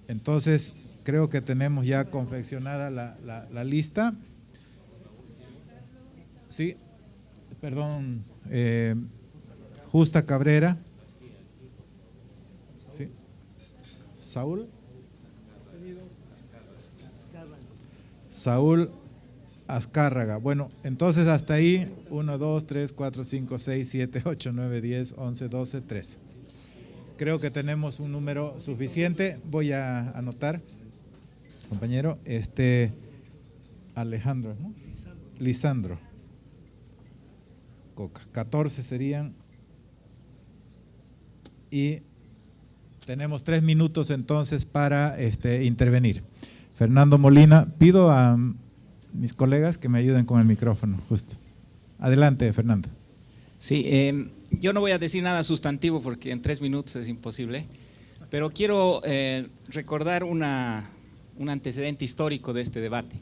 Entonces, creo que tenemos ya confeccionada la lista. Sí, perdón, Justa Cabrera. Sí. Saúl. Saúl Azcárraga. Bueno, entonces hasta ahí, 1, 2, 3, 4, 5, 6, 7, 8, 9, 10, 11, 12, 13. Creo que tenemos un número suficiente. Voy a anotar, compañero, Alejandro, ¿no? Lisandro Coca. 14 serían. Y tenemos 3 minutos entonces para intervenir. Fernando Molina, pido a mis colegas que me ayuden con el micrófono, justo. Adelante, Fernando. Sí, yo no voy a decir nada sustantivo porque en 3 minutos es imposible, pero quiero recordar un antecedente histórico de este debate.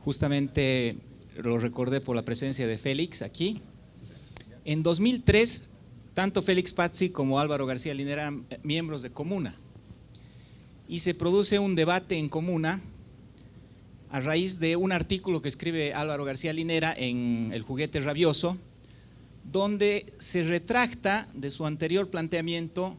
Justamente lo recordé por la presencia de Félix aquí. En 2003, tanto Félix Pazzi como Álvaro García Linera eran miembros de Comuna y se produce un debate en Comuna a raíz de un artículo que escribe Álvaro García Linera en El Juguete Rabioso, donde se retracta de su anterior planteamiento,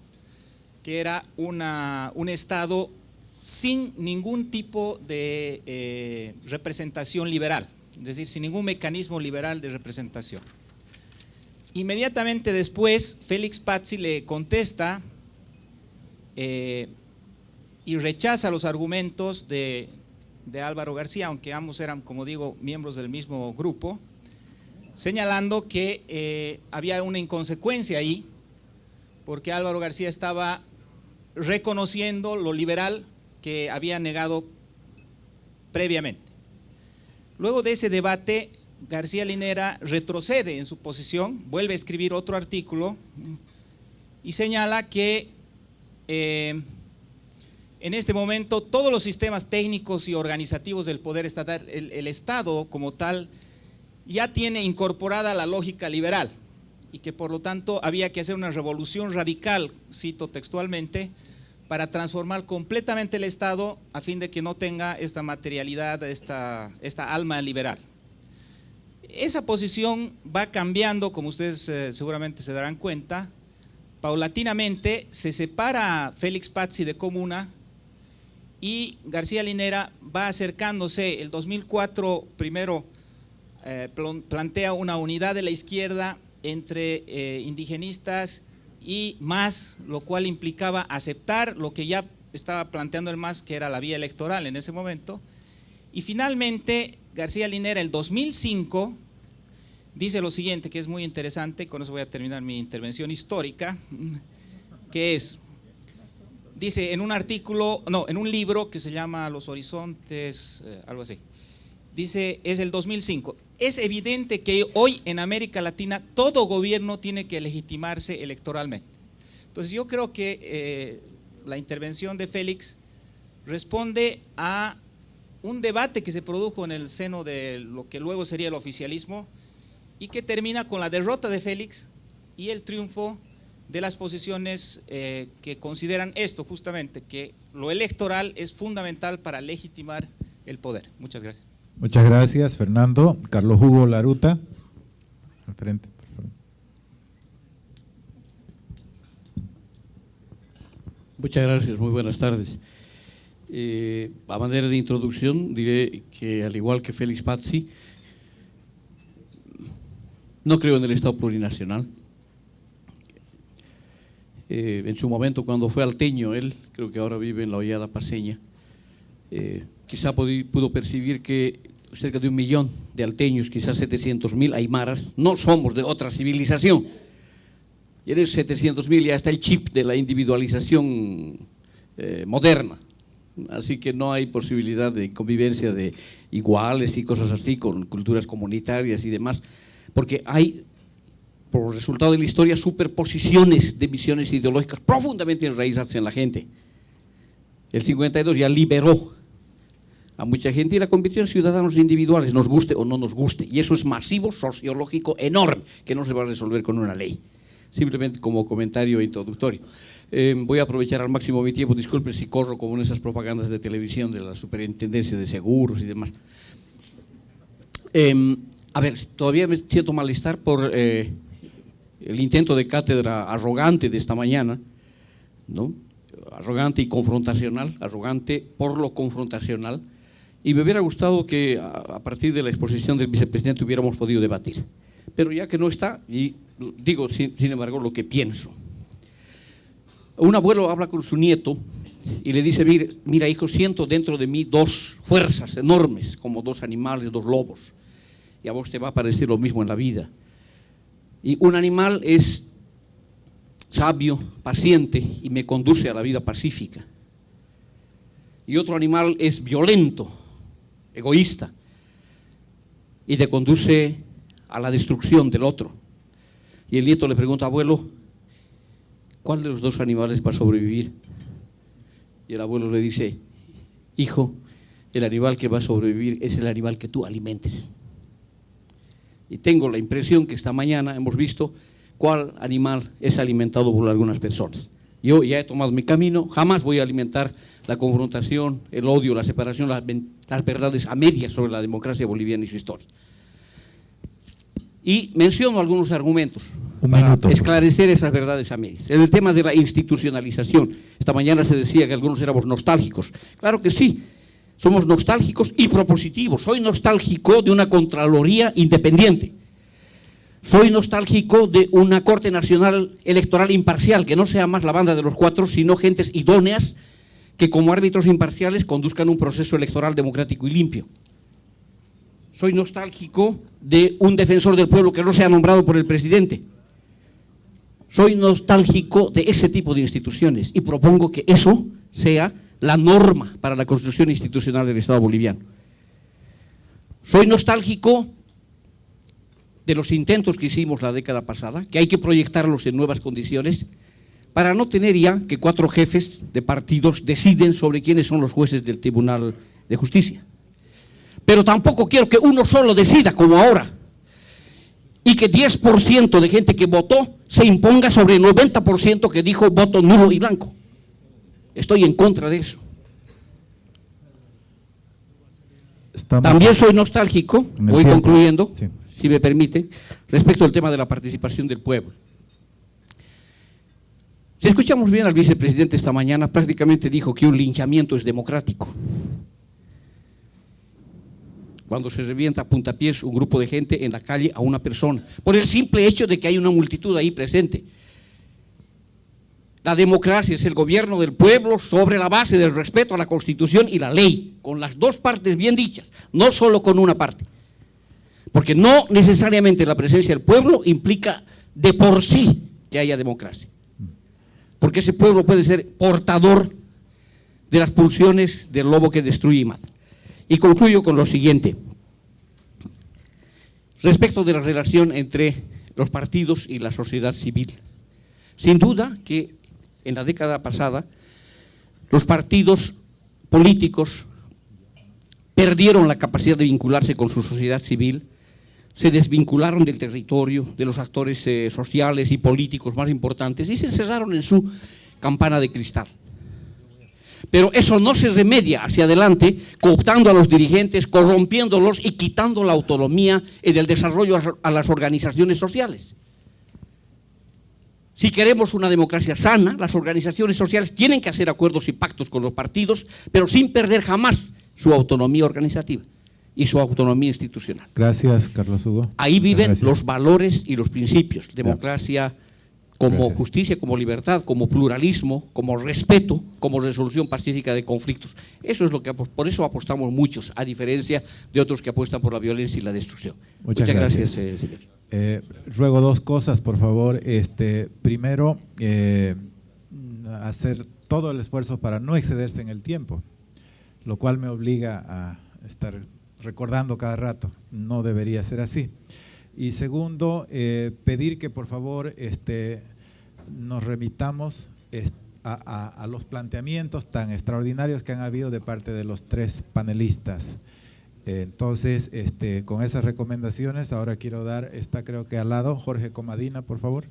que era un Estado sin ningún tipo de representación liberal, es decir, sin ningún mecanismo liberal de representación. Inmediatamente después, Félix Pazzi le contesta y rechaza los argumentos de Álvaro García, aunque ambos eran, como digo, miembros del mismo grupo, señalando que había una inconsecuencia ahí, porque Álvaro García estaba reconociendo lo liberal que había negado previamente. Luego de ese debate, García Linera retrocede en su posición, vuelve a escribir otro artículo y señala que en este momento todos los sistemas técnicos y organizativos del poder estatal, el Estado como tal, ya tiene incorporada la lógica liberal y que por lo tanto había que hacer una revolución radical, cito textualmente, para transformar completamente el Estado a fin de que no tenga esta materialidad, esta alma liberal. Esa posición va cambiando, como ustedes seguramente se darán cuenta, paulatinamente se separa Félix Pazzi de Comuna y García Linera va acercándose. El 2004 primero plantea una unidad de la izquierda entre indigenistas y MAS, lo cual implicaba aceptar lo que ya estaba planteando el MAS, que era la vía electoral en ese momento. Y finalmente García Linera, el 2005, dice lo siguiente, que es muy interesante, con eso voy a terminar mi intervención histórica, que es, dice en un artículo, no, en un libro que se llama Los Horizontes, algo así, dice, es el 2005, es evidente que hoy en América Latina todo gobierno tiene que legitimarse electoralmente. Entonces yo creo que la intervención de Félix responde a un debate que se produjo en el seno de lo que luego sería el oficialismo y que termina con la derrota de Félix y el triunfo de las posiciones que consideran esto justamente, que lo electoral es fundamental para legitimar el poder. Muchas gracias. Muchas gracias, Fernando. Carlos Hugo Laruta, al frente, por favor. Muchas gracias, muy buenas tardes. A manera de introducción diré que, al igual que Félix Pazzi, no creo en el Estado plurinacional. En su momento, cuando fue alteño, él, creo que ahora vive en la Hollada Paceña, quizá pudo percibir que cerca de 1 millón de alteños, quizás 700.000 aymaras, no somos de otra civilización. Y en esos 700.000 ya está el chip de la individualización moderna. Así que no hay posibilidad de convivencia de iguales y cosas así, con culturas comunitarias y demás, porque hay, por resultado de la historia, superposiciones de visiones ideológicas profundamente enraizadas en la gente. El 52 ya liberó a mucha gente y la convirtió en ciudadanos individuales, nos guste o no nos guste, y eso es masivo, sociológico, enorme, que no se va a resolver con una ley. Simplemente como comentario introductorio. Voy a aprovechar al máximo mi tiempo, disculpen si corro como en esas propagandas de televisión de la Superintendencia de Seguros y demás. A ver, todavía me siento malestar por el intento de cátedra arrogante de esta mañana, ¿no? Arrogante y confrontacional, arrogante por lo confrontacional, y me hubiera gustado que a partir de la exposición del vicepresidente hubiéramos podido debatir. Pero ya que no está, y digo sin embargo lo que pienso. Un abuelo habla con su nieto y le dice, mira hijo, siento dentro de mí 2 fuerzas enormes, como 2 animales, 2 lobos, y a vos te va a parecer lo mismo en la vida. Y un animal es sabio, paciente y me conduce a la vida pacífica. Y otro animal es violento, egoísta, y te conduce a la destrucción del otro. Y el nieto le pregunta, abuelo, ¿cuál de los dos animales va a sobrevivir? Y el abuelo le dice, hijo, el animal que va a sobrevivir es el animal que tú alimentes. Y tengo la impresión que esta mañana hemos visto cuál animal es alimentado por algunas personas. Yo ya he tomado mi camino, jamás voy a alimentar la confrontación, el odio, la separación, las verdades a medias sobre la democracia boliviana y su historia. Y menciono algunos argumentos para esclarecer esas verdades a medias. En el tema de la institucionalización, esta mañana se decía que algunos éramos nostálgicos. Claro que sí, somos nostálgicos y propositivos. Soy nostálgico de una Contraloría independiente. Soy nostálgico de una Corte Nacional Electoral imparcial, que no sea más la banda de los cuatro, sino gentes idóneas que como árbitros imparciales conduzcan un proceso electoral democrático y limpio. Soy nostálgico de un defensor del pueblo que no sea nombrado por el presidente. Soy nostálgico de ese tipo de instituciones y propongo que eso sea la norma para la construcción institucional del Estado boliviano. Soy nostálgico de los intentos que hicimos la década pasada, que hay que proyectarlos en nuevas condiciones, para no tener ya que 4 jefes de partidos deciden sobre quiénes son los jueces del Tribunal de Justicia. Pero tampoco quiero que uno solo decida, como ahora, y que 10% de gente que votó se imponga sobre el 90% que dijo voto nulo y blanco. Estoy en contra de eso. También soy nostálgico, voy concluyendo, sí, si me permite, respecto al tema de la participación del pueblo. Si escuchamos bien al vicepresidente esta mañana, prácticamente dijo que un linchamiento es democrático. Cuando se revienta a puntapiés un grupo de gente en la calle a una persona, por el simple hecho de que hay una multitud ahí presente. La democracia es el gobierno del pueblo sobre la base del respeto a la Constitución y la ley, con las dos partes bien dichas, no solo con una parte. Porque no necesariamente la presencia del pueblo implica de por sí que haya democracia. Porque ese pueblo puede ser portador de las pulsiones del lobo que destruye y mata. Y concluyo con lo siguiente. Respecto de la relación entre los partidos y la sociedad civil. Sin duda que en la década pasada los partidos políticos perdieron la capacidad de vincularse con su sociedad civil, se desvincularon del territorio, de los actores sociales y políticos más importantes y se encerraron en su campana de cristal. Pero eso no se remedia hacia adelante cooptando a los dirigentes, corrompiéndolos y quitando la autonomía en el desarrollo a las organizaciones sociales. Si queremos una democracia sana, las organizaciones sociales tienen que hacer acuerdos y pactos con los partidos, pero sin perder jamás su autonomía organizativa y su autonomía institucional. Gracias, Carlos Hugo. Ahí viven los valores y los principios, democracia como justicia, como libertad, como pluralismo, como respeto, como resolución pacífica de conflictos. Eso es lo que, por eso apostamos muchos, a diferencia de otros que apuestan por la violencia y la destrucción. Muchas gracias, señor. Ruego 2 cosas, por favor. Primero, hacer todo el esfuerzo para no excederse en el tiempo, lo cual me obliga a estar recordando cada rato. No debería ser así. Y segundo, pedir que por favor nos remitamos a los planteamientos tan extraordinarios que han habido de parte de los 3 panelistas. Entonces, con esas recomendaciones, ahora quiero dar, está creo que al lado, Jorge Comadina, por favor.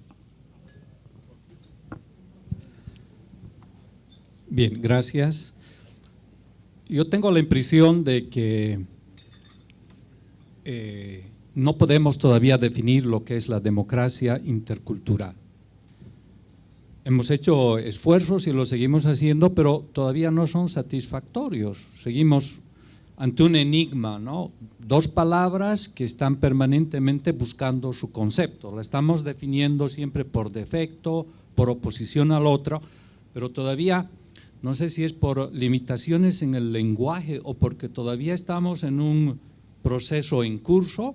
Bien, gracias. Yo tengo la impresión de que no podemos todavía definir lo que es la democracia intercultural. Hemos hecho esfuerzos y lo seguimos haciendo, pero todavía no son satisfactorios. Seguimos ante un enigma, ¿no? 2 palabras que están permanentemente buscando su concepto. La estamos definiendo siempre por defecto, por oposición al otro, pero todavía, no sé si es por limitaciones en el lenguaje o porque todavía estamos en un proceso en curso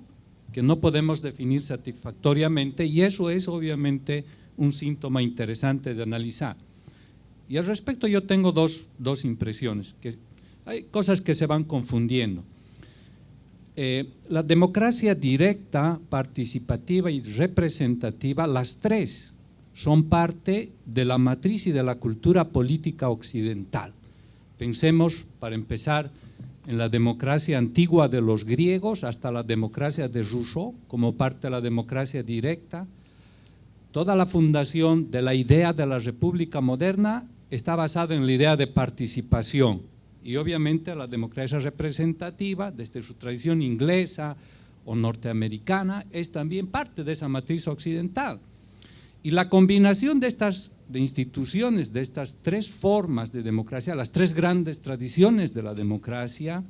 que no podemos definir satisfactoriamente, y eso es obviamente un síntoma interesante de analizar. Y al respecto yo tengo dos impresiones, que hay cosas que se van confundiendo. la democracia directa, participativa y representativa, las tres son parte de la matriz y de la cultura política occidental. Pensemos, para empezar, en la democracia antigua de los griegos hasta la democracia de Rousseau como parte de la democracia directa. Toda la fundación de la idea de la república moderna está basada en la idea de participación y obviamente la democracia representativa, desde su tradición inglesa o norteamericana, es también parte de esa matriz occidental. Y la combinación de estas instituciones, de estas tres formas de democracia, las tres grandes tradiciones de la democracia,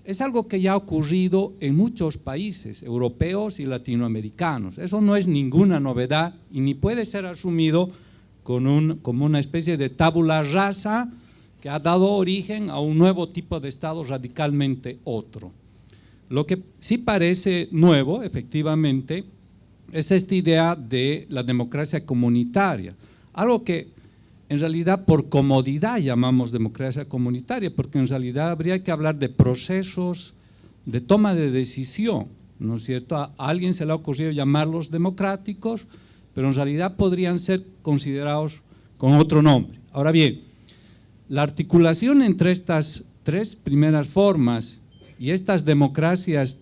es algo que ya ha ocurrido en muchos países europeos y latinoamericanos. Eso no es ninguna novedad y ni puede ser asumido como una especie de tabula rasa que ha dado origen a un nuevo tipo de Estado radicalmente otro. Lo que sí parece nuevo, efectivamente, es esta idea de la democracia comunitaria, algo que en realidad por comodidad llamamos democracia comunitaria, porque en realidad habría que hablar de procesos de toma de decisión, ¿no es cierto? A alguien se le ha ocurrido llamarlos democráticos, pero en realidad podrían ser considerados con otro nombre. Ahora bien, la articulación entre estas tres primeras formas y estas democracias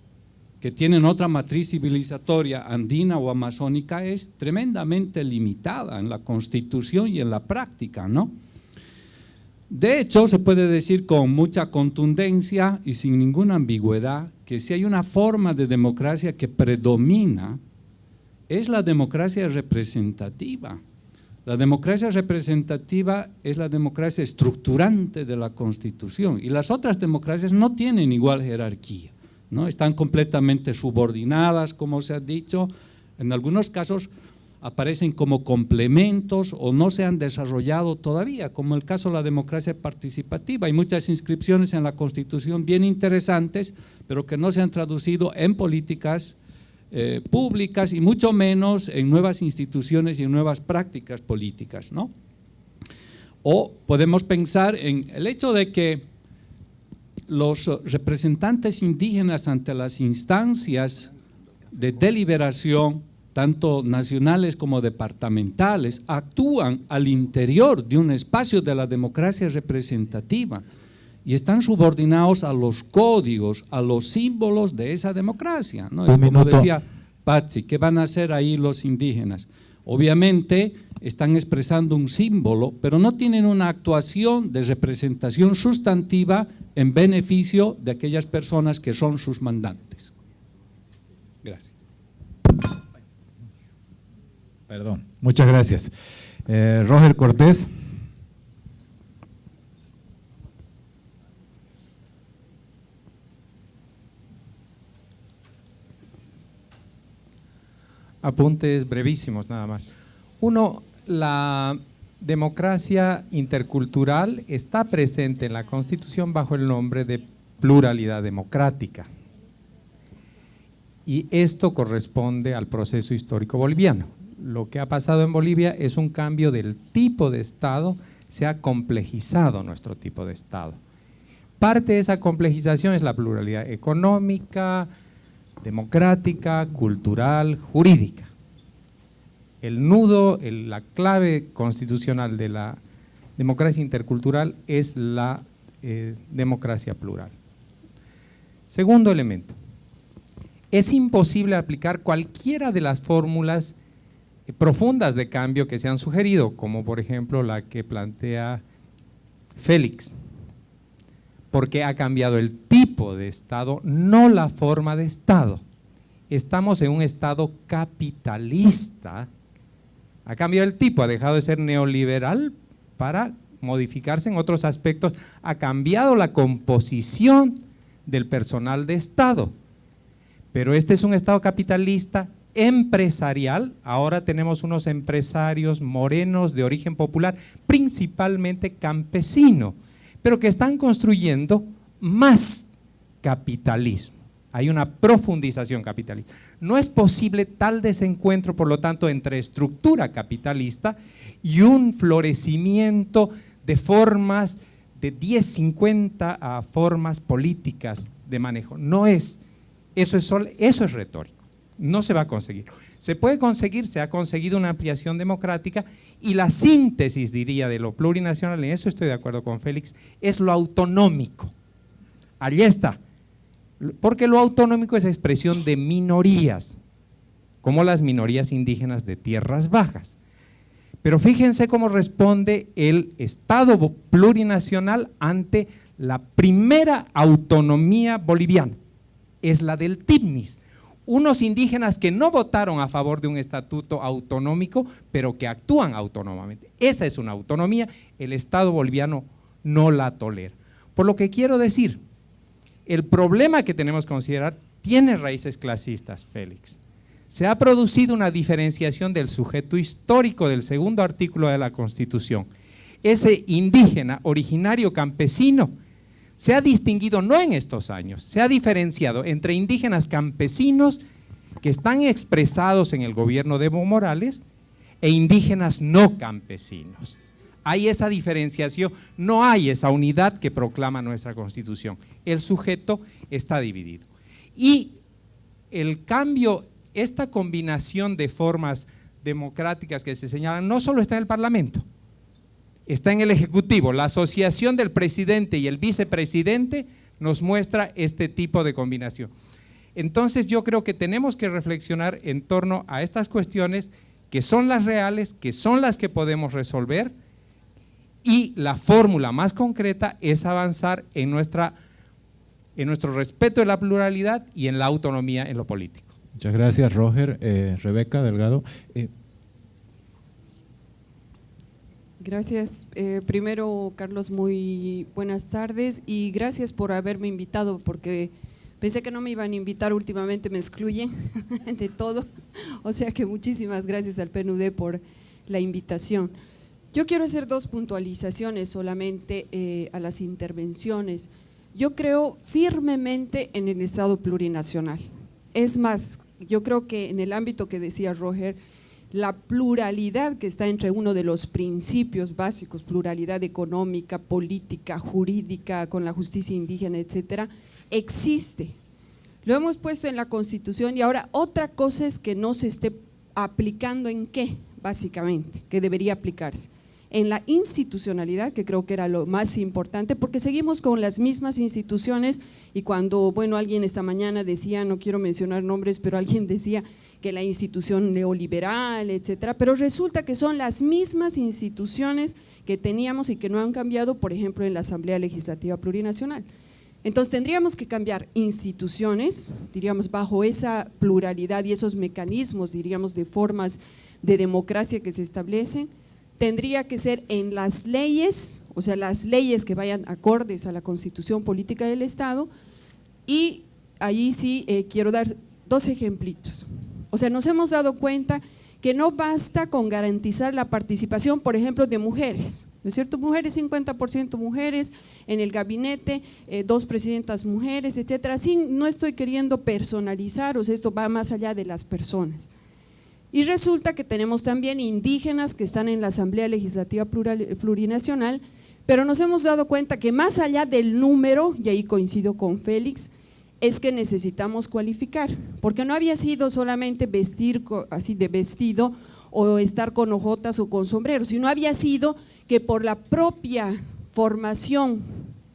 que tienen otra matriz civilizatoria andina o amazónica es tremendamente limitada en la Constitución y en la práctica, ¿no? De hecho, se puede decir con mucha contundencia y sin ninguna ambigüedad que si hay una forma de democracia que predomina, es la democracia representativa. La democracia representativa es la democracia estructurante de la Constitución y las otras democracias no tienen igual jerarquía, ¿no? Están completamente subordinadas, como se ha dicho, en algunos casos aparecen como complementos o no se han desarrollado todavía, como el caso de la democracia participativa. Hay muchas inscripciones en la Constitución bien interesantes, pero que no se han traducido en políticas públicas y mucho menos en nuevas instituciones y en nuevas prácticas políticas, ¿no? O podemos pensar en el hecho de que los representantes indígenas ante las instancias de deliberación, tanto nacionales como departamentales, actúan al interior de un espacio de la democracia representativa y están subordinados a los códigos, a los símbolos de esa democracia, ¿no? Es como decía Patsy, ¿qué van a hacer ahí los indígenas? Obviamente están expresando un símbolo, pero no tienen una actuación de representación sustantiva en beneficio de aquellas personas que son sus mandantes. Gracias. Perdón, muchas gracias. Roger Cortés. Apuntes brevísimos nada más. Uno, la democracia intercultural está presente en la Constitución bajo el nombre de pluralidad democrática. Y esto corresponde al proceso histórico boliviano. Lo que ha pasado en Bolivia es un cambio del tipo de Estado, se ha complejizado nuestro tipo de Estado. Parte de esa complejización es la pluralidad económica, democrática, cultural, jurídica. El nudo, la clave constitucional de la democracia intercultural es la democracia plural. Segundo elemento, es imposible aplicar cualquiera de las fórmulas profundas de cambio que se han sugerido, como por ejemplo la que plantea Félix, porque ha cambiado el tipo de Estado, no la forma de Estado. Estamos en un Estado capitalista, ha cambiado el tipo, ha dejado de ser neoliberal para modificarse en otros aspectos, ha cambiado la composición del personal de Estado, pero este es un Estado capitalista empresarial. Ahora tenemos unos empresarios morenos de origen popular, principalmente campesino, pero que están construyendo más capitalismo. Hay una profundización capitalista. No es posible tal desencuentro, por lo tanto, entre estructura capitalista y un florecimiento de formas de 10, 50 formas políticas de manejo. No es Eso es retórico, no se va a conseguir. Se puede conseguir, se ha conseguido una ampliación democrática y la síntesis, diría, de lo plurinacional, en eso estoy de acuerdo con Félix, es lo autonómico. Allí está, porque lo autonómico es expresión de minorías, como las minorías indígenas de tierras bajas. Pero fíjense cómo responde el Estado plurinacional ante la primera autonomía boliviana, es la del TIPNIS. Unos indígenas que no votaron a favor de un estatuto autonómico, pero que actúan autónomamente. Esa es una autonomía, el Estado boliviano no la tolera. Por lo que quiero decir, el problema que tenemos que considerar tiene raíces clasistas, Félix. Se ha producido una diferenciación del sujeto histórico del segundo artículo de la Constitución. Ese indígena, originario, campesino, se ha distinguido no en estos años, se ha diferenciado entre indígenas campesinos que están expresados en el gobierno de Evo Morales e indígenas no campesinos. Hay esa diferenciación, no hay esa unidad que proclama nuestra Constitución. El sujeto está dividido. Y el cambio, esta combinación de formas democráticas que se señalan, no solo está en el Parlamento, está en el Ejecutivo. La asociación del presidente y el vicepresidente nos muestra este tipo de combinación. Entonces yo creo que tenemos que reflexionar en torno a estas cuestiones que son las reales, que son las que podemos resolver, y la fórmula más concreta es avanzar en nuestro respeto de la pluralidad y en la autonomía en lo político. Muchas gracias, Roger. Rebeca Delgado. Gracias. Primero, Carlos, muy buenas tardes y gracias por haberme invitado, porque pensé que no me iban a invitar, últimamente me excluyen de todo, o sea que muchísimas gracias al PNUD por la invitación. Yo quiero hacer dos puntualizaciones solamente a las intervenciones. Yo creo firmemente en el Estado plurinacional. Es más, yo creo que en el ámbito que decía Roger, la pluralidad que está entre uno de los principios básicos, pluralidad económica, política, jurídica, con la justicia indígena, etcétera, existe. Lo hemos puesto en la Constitución y ahora otra cosa es que no se esté aplicando en qué, básicamente, que debería aplicarse. En la institucionalidad, que creo que era lo más importante, porque seguimos con las mismas instituciones y cuando, bueno, alguien esta mañana decía, no quiero mencionar nombres, pero alguien decía que la institución neoliberal, etcétera, pero resulta que son las mismas instituciones que teníamos y que no han cambiado, por ejemplo, en la Asamblea Legislativa Plurinacional. Entonces tendríamos que cambiar instituciones, diríamos, bajo esa pluralidad y esos mecanismos, diríamos, de formas de democracia que se establecen. Tendría que ser en las leyes, o sea, las leyes que vayan acordes a la Constitución Política del Estado, y allí sí quiero dar dos ejemplitos. O sea, nos hemos dado cuenta que no basta con garantizar la participación, por ejemplo, de mujeres, ¿no es cierto? Mujeres, 50% mujeres en el gabinete, 2 presidentas mujeres, etcétera. Sí, no estoy queriendo personalizar, o sea, esto va más allá de las personas. Y resulta que tenemos también indígenas que están en la Asamblea Legislativa Plurinacional, pero nos hemos dado cuenta que más allá del número, y ahí coincido con Félix, es que necesitamos cualificar, porque no había sido solamente vestir así de vestido o estar con hojotas o con sombrero, sino había sido que por la propia formación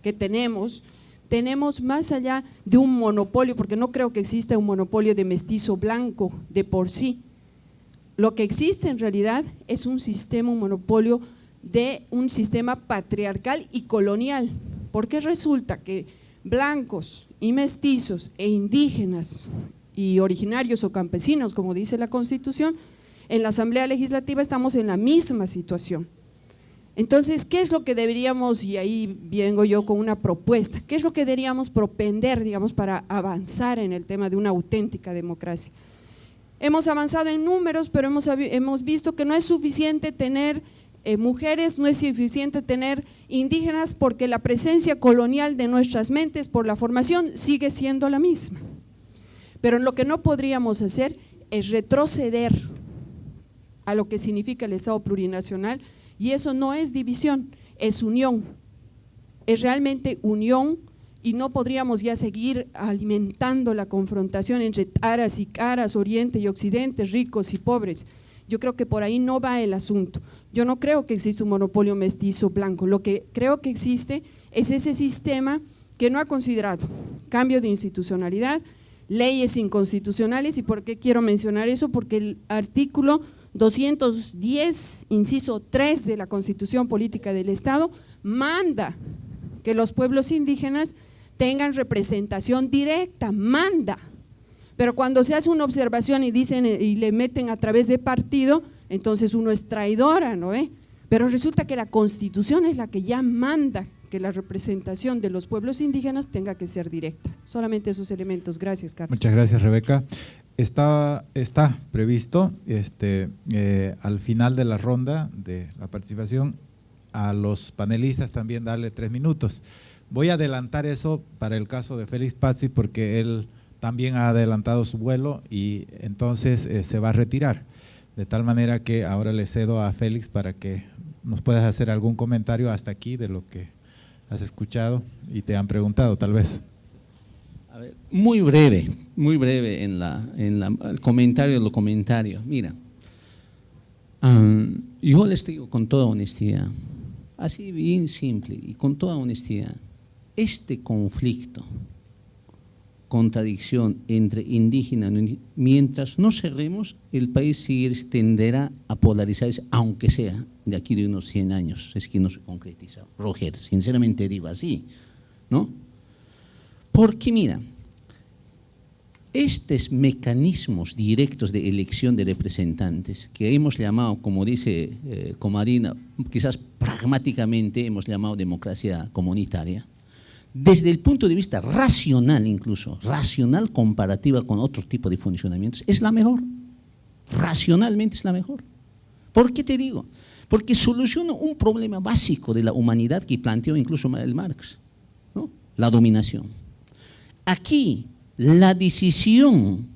que tenemos más allá de un monopolio, porque no creo que exista un monopolio de mestizo blanco de por sí. Lo que existe en realidad es un sistema, un monopolio de un sistema patriarcal y colonial, porque resulta que blancos y mestizos e indígenas y originarios o campesinos, como dice la Constitución, en la Asamblea Legislativa estamos en la misma situación. Entonces, ¿qué es lo que deberíamos, y ahí vengo yo con una propuesta, qué es lo que deberíamos propender, digamos, para avanzar en el tema de una auténtica democracia? Hemos avanzado en números, pero hemos visto que no es suficiente tener mujeres, no es suficiente tener indígenas, porque la presencia colonial de nuestras mentes por la formación sigue siendo la misma. Pero lo que no podríamos hacer es retroceder a lo que significa el Estado plurinacional, y eso no es división, es unión, es realmente unión y no podríamos ya seguir alimentando la confrontación entre taras y caras, Oriente y Occidente, ricos y pobres. Yo creo que por ahí no va el asunto. Yo no creo que exista un monopolio mestizo blanco. Lo que creo que existe es ese sistema que no ha considerado cambio de institucionalidad, leyes inconstitucionales. ¿Y por qué quiero mencionar eso? Porque el artículo 210, inciso 3 de la Constitución Política del Estado manda que los pueblos indígenas tengan representación directa, manda. Pero cuando se hace una observación y dicen y le meten a través de partido, entonces uno es traidora, ¿no ve? Pero resulta que la Constitución es la que ya manda que la representación de los pueblos indígenas tenga que ser directa. Solamente esos elementos. Gracias, Carlos. Muchas gracias, Rebeca. Está previsto al final de la ronda de la participación a los panelistas también darle 3 minutos. Voy a adelantar eso para el caso de Félix Pazzi porque él también ha adelantado su vuelo y entonces se va a retirar. De tal manera que ahora le cedo a Félix para que nos puedas hacer algún comentario hasta aquí de lo que has escuchado y te han preguntado tal vez. A ver, muy breve en el comentario de lo comentario. Mira, yo les digo con toda honestidad, así bien simple y con toda honestidad, este conflicto, contradicción entre indígena, mientras no cerremos, el país tenderá a polarizarse, aunque sea de aquí de unos 100 años, es que no se concretiza. Roger, sinceramente digo así, ¿no? Porque mira, estos mecanismos directos de elección de representantes, que hemos llamado, como dice Comarina, quizás pragmáticamente hemos llamado democracia comunitaria, desde el punto de vista racional incluso, racional comparativa con otro tipo de funcionamientos, es la mejor, racionalmente es la mejor. ¿Por qué te digo? Porque soluciona un problema básico de la humanidad que planteó incluso el Marx, ¿no? La dominación. Aquí la decisión,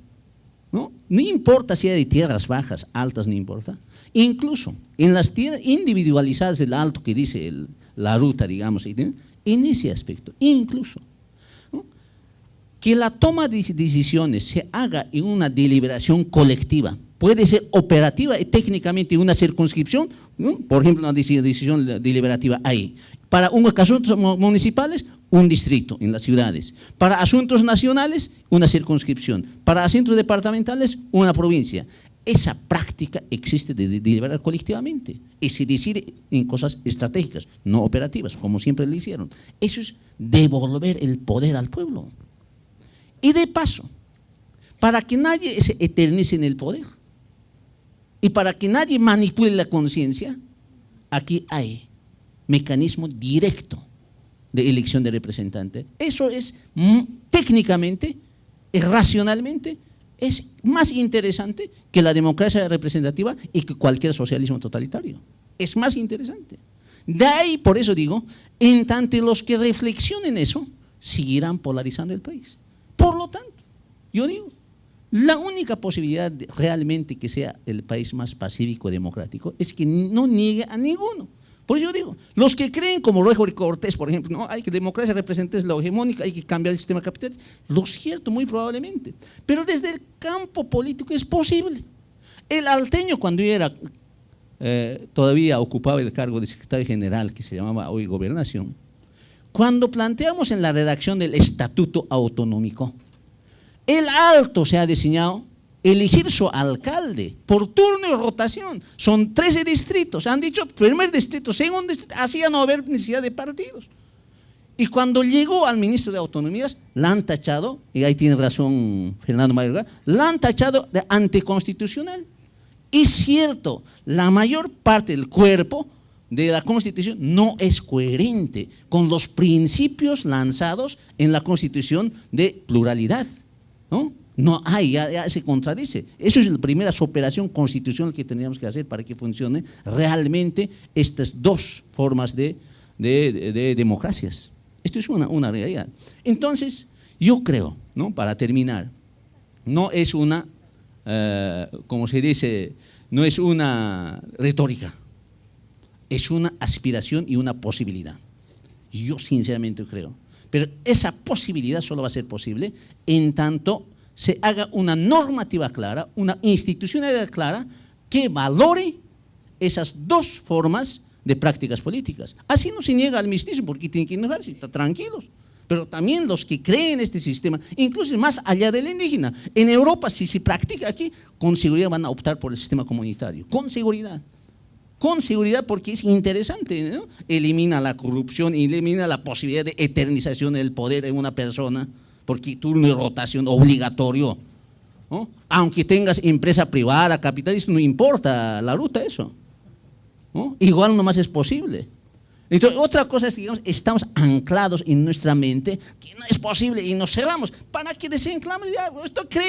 no importa si hay de tierras bajas, altas, no importa, incluso en las tierras individualizadas del alto que dice la ruta, digamos, en ese aspecto, incluso, ¿no? Que la toma de decisiones se haga en una deliberación colectiva, puede ser operativa y técnicamente una circunscripción, ¿no? Por ejemplo, una decisión deliberativa ahí, para asuntos municipales, un distrito en las ciudades, para asuntos nacionales, una circunscripción, para asuntos departamentales, una provincia. Esa práctica existe de deliberar colectivamente y se decide en cosas estratégicas, no operativas, como siempre le hicieron. Eso es devolver el poder al pueblo. Y de paso, para que nadie se eternice en el poder y para que nadie manipule la conciencia, aquí hay mecanismo directo de elección de representante. Eso es técnicamente, racionalmente, es más interesante que la democracia representativa y que cualquier socialismo totalitario. Es más interesante. De ahí, por eso digo, en tanto los que reflexionen eso, seguirán polarizando el país. Por lo tanto, yo digo, la única posibilidad de realmente que sea el país más pacífico y democrático es que no niegue a ninguno. Por eso yo digo, los que creen como Roger Cortés, por ejemplo, no hay que democracia representante es la hegemónica, hay que cambiar el sistema capitalista, lo cierto muy probablemente, pero desde el campo político es posible. El alteño, cuando yo era, todavía ocupaba el cargo de secretario general, que se llamaba hoy Gobernación, cuando planteamos en la redacción del Estatuto Autonómico, el alto se ha diseñado elegir su alcalde por turno y rotación. Son 13 distritos. Han dicho primer distrito, segundo distrito, así a no haber necesidad de partidos. Y cuando llegó al ministro de Autonomías, la han tachado, y ahí tiene razón Fernando Mayorga, la han tachado de anticonstitucional. Es cierto, la mayor parte del cuerpo de la Constitución no es coherente con los principios lanzados en la Constitución de pluralidad, ¿no? No hay, ya se contradice. Eso es la primera operación constitucional que tendríamos que hacer para que funcione realmente estas dos formas de democracias. Esto es una realidad. Entonces, yo creo, ¿no? Para terminar, no es una, como se dice, no es una retórica, es una aspiración y una posibilidad. Yo sinceramente creo. Pero esa posibilidad solo va a ser posible en tanto se haga una normativa clara, una institucionalidad clara que valore esas dos formas de prácticas políticas. Así no se niega al mestizo, porque tienen que enojarse, está tranquilos. Pero también los que creen este sistema, incluso más allá del indígena, en Europa, si se practica aquí, con seguridad van a optar por el sistema comunitario, con seguridad. Con seguridad, porque es interesante, ¿no? Elimina la corrupción, elimina la posibilidad de eternización del poder en una persona, porque turno de rotación obligatorio, ¿no? Aunque tengas empresa privada, capitalista, no importa la ruta eso, ¿no? Igual nomás es posible. Entonces, otra cosa es que digamos, estamos anclados en nuestra mente que no es posible y nos cerramos. ¿Para qué desenclamos? Ya, esto cree